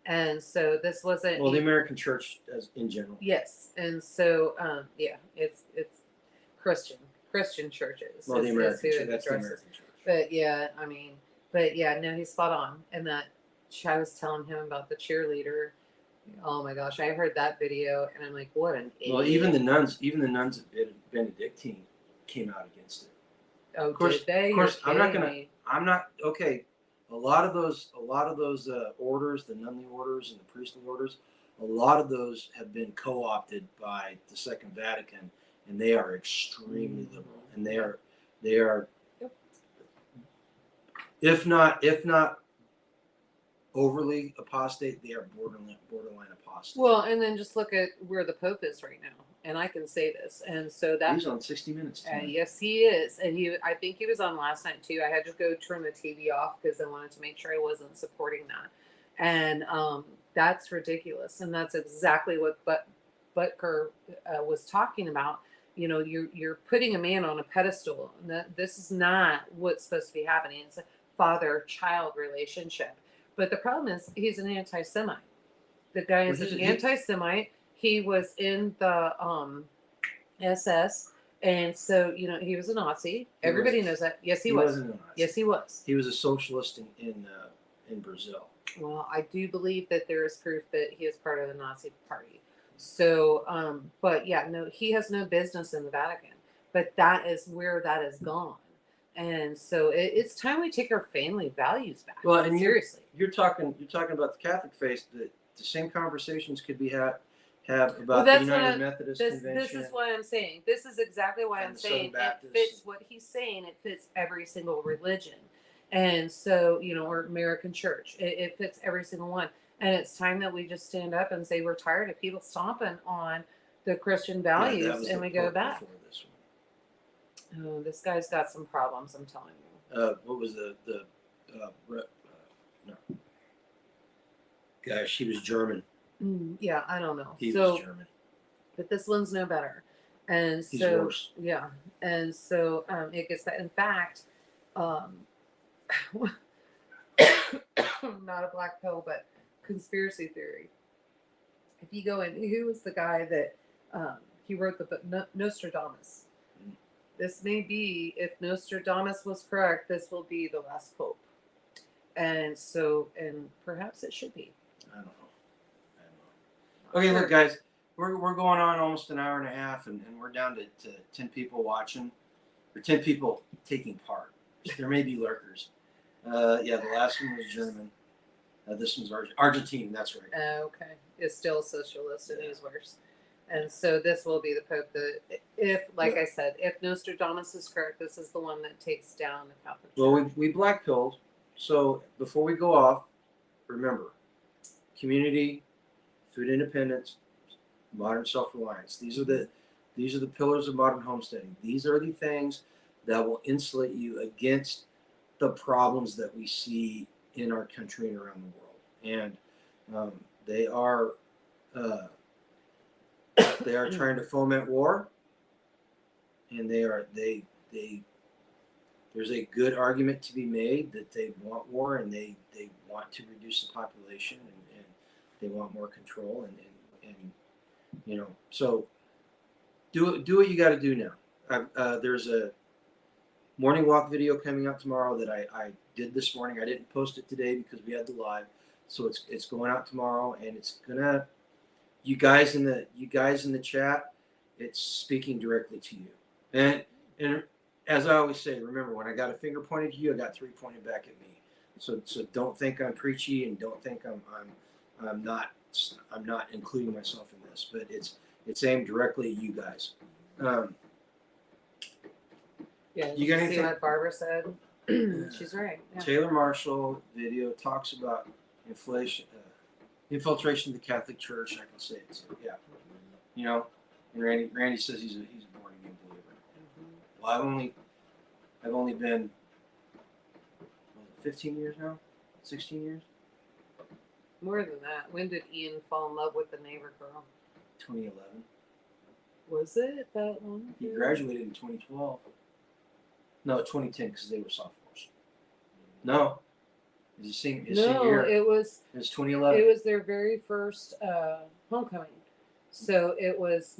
and so this wasn't. Well, the American Church as in general. Yes, and so it's Christian churches. Well, the is American who Church. it That's the addresses. American Church. But no, he's spot on, and that I was telling him about the cheerleader. Oh my gosh, I heard that video and I'm like, what an idiot. Well, even the nuns at Benedictine came out against it. Oh, Of course, did they? of course, You're kidding me. I'm not okay. A lot of those orders, the nunly orders and the priestly orders, a lot of those have been co-opted by the Second Vatican, and they are extremely liberal, and they are, Yep. if not overly apostate, they are borderline apostate. Well, and then just look at where the Pope is right now, and I can say this, and so that He's on 60 Minutes tonight. yes, he is, and I think he was on last night too. I had to go turn the TV off because I wanted to make sure I wasn't supporting that, and that's ridiculous, and that's exactly what Butker was talking about. You know, you're putting a man on a pedestal, and this is not what's supposed to be happening. It's a father-child relationship. But the problem is he's an anti-Semite. The guy is an anti-Semite. He was in the SS, and so you know he was a Nazi. Everybody knows that. Yes, he was. Wasn't a Nazi. Yes, he was. He was a socialist in Brazil. Well, I do believe that there is proof that he is part of the Nazi Party. So, but yeah, no, he has no business in the Vatican. But that is where that is gone. And so it's time we take our family values back. Well, and seriously, you're talking about the Catholic faith. The same conversations could be have about well, the United Methodist Convention. This is what I'm saying. This is exactly why I'm saying it fits what he's saying. It fits every single religion, and so you know, or American Church. It fits every single one. And it's time that we just stand up and say we're tired of people stomping on the Christian values, and we go back. This one. Oh, this guy's got some problems. I'm telling you. What was no. Gosh, he was German. Yeah, I don't know. He was German. But this one's no better. And He's so, worse. yeah. And so it gets that. In fact, not a black pill, but conspiracy theory. If you go in, who was the guy that he wrote the book Nostradamus? This may be, if Nostradamus was correct, this will be the last pope. And so, and perhaps it should be. I don't know. Okay, look, guys, we're going on almost an hour and a half, and we're down to 10 people watching, or 10 people taking part. There may be lurkers. Yeah, the last one was German. This one's Argentine. That's right. Okay, it's still socialist, and he's worse. And so this will be the Pope that, if, like I said, if Nostradamus is correct, this is the one that takes down the Catholic Church. Well, we black pilled. So before we go off, remember, community, food independence, modern self-reliance. These are the pillars of modern homesteading. These are the things that will insulate you against the problems that we see in our country and around the world. And they are trying to foment war, and there's a good argument to be made that they want war, and they want to reduce the population, and they want more control, and you know, so do what you got to do now. There's a morning walk video coming out tomorrow that I did this morning. I didn't post it today because we had the live, so it's going out tomorrow, and it's gonna, you guys in the chat, it's speaking directly to you. And as I always say, remember, when I got a finger pointed at you, I got 3 pointed back at me. So don't think I'm preachy, and don't think I'm not including myself in this, but it's aimed directly at you guys. Yeah, you got anything? See what Barbara said? She's right. Yeah. Taylor Marshall video talks about inflation, infiltration of the Catholic Church. I can say it. So, yeah, you know. And Randy says he's a born again believer. Mm-hmm. Well, I've only been 15 years now, 16 years. More than that. When did Ian fall in love with the neighbor girl? 2011. Was it that long? He graduated in 2012. No, 2010, because they were sophomores. No, it was his senior year. It was 2011. It was their very first homecoming. So it was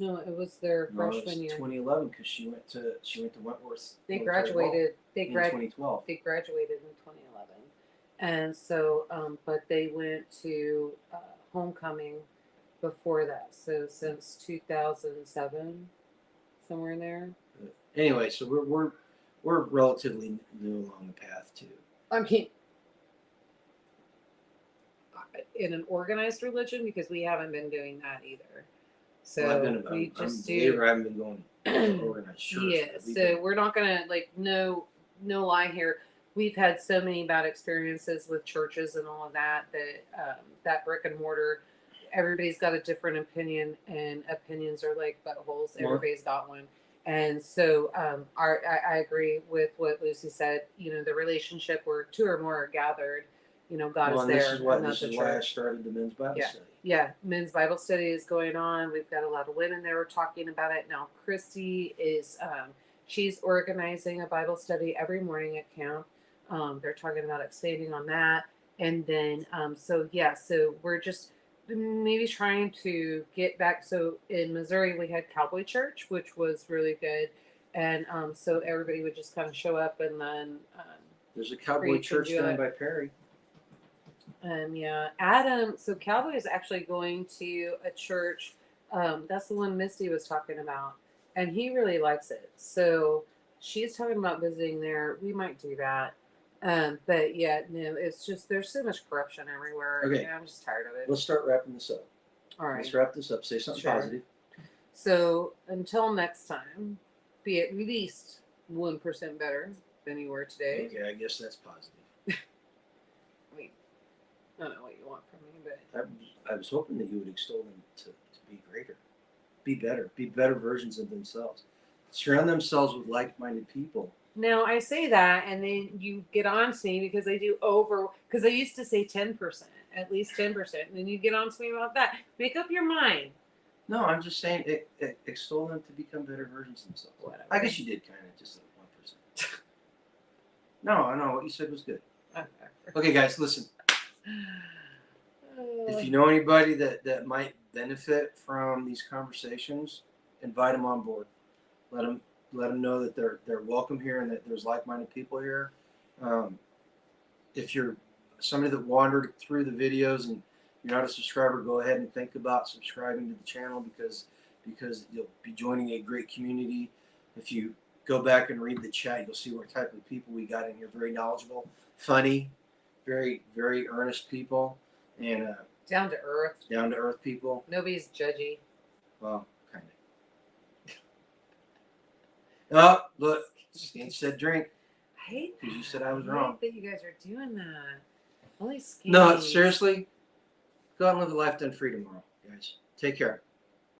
their freshman year. 2011, because she went to Wentworth. They graduated. In 2012. They graduated in 2011, And so, but they went to homecoming before that. So since 2007, somewhere in there. Anyway, so we're relatively new along the path too. I mean, in an organized religion, because we haven't been doing that either. So Well, we I'm a just believer. do. I haven't been going to organized church. Yeah. but we've So been- we're not gonna like no lie here. We've had so many bad experiences with churches and all of that that brick and mortar. Everybody's got a different opinion, and opinions are like buttholes. Well- Everybody's got one. And so I agree with what Lucy said. You know, the relationship where two or more are gathered, you know, God well, is and there. this is what and not this the is why I church. started the men's Bible study. Yeah, men's Bible study is going on. We've got a lot of women that are talking about it now. Christy is she's organizing a Bible study every morning at camp. They're talking about expanding on that, and then so we're just maybe trying to get back. So in Missouri, we had Cowboy Church, which was really good, and so everybody would just kind of show up, and then There's a cowboy preach and church do down it. by Perry. Yeah, Adam. So Cowboy is actually going to a church. That's the one Misty was talking about, and he really likes it. So she's talking about visiting there. We might do that. But yeah, no, it's just there's so much corruption everywhere. Okay. And I'm just tired of it. Let's start wrapping this up. All right. Let's wrap this up. Say something Sure. positive. So until next time, be at least 1% better than you were today. Okay, I guess that's positive. I don't know what you want from me, but I was hoping that you would extol them to be greater, be better versions of themselves. Surround themselves with like-minded people. now I say that, and then you get on to me because I do because I used to say 10%, at least 10%, and then you get on to me about that. Make up your mind. No, I'm just saying extol them to become better versions of themselves. Whatever. I guess you did kind of just like 1%. No, what you said was good. Okay, guys, listen. If you know anybody that might benefit from these conversations, invite them on board. Let them know that they're welcome here and that there's like-minded people here. If you're somebody that wandered through the videos and you're not a subscriber, go ahead and think about subscribing to the channel because you'll be joining a great community. If you go back and read the chat, you'll see what type of people we got in here. Very knowledgeable, funny, very, very earnest people, and down to earth people. Nobody's judgy. Well, kind of. Oh, look, Skein said drink I hate because you that. said I was I wrong. hate that you guys are doing that. Only skinny. No, seriously, go out and live a life done free tomorrow, guys. Take care.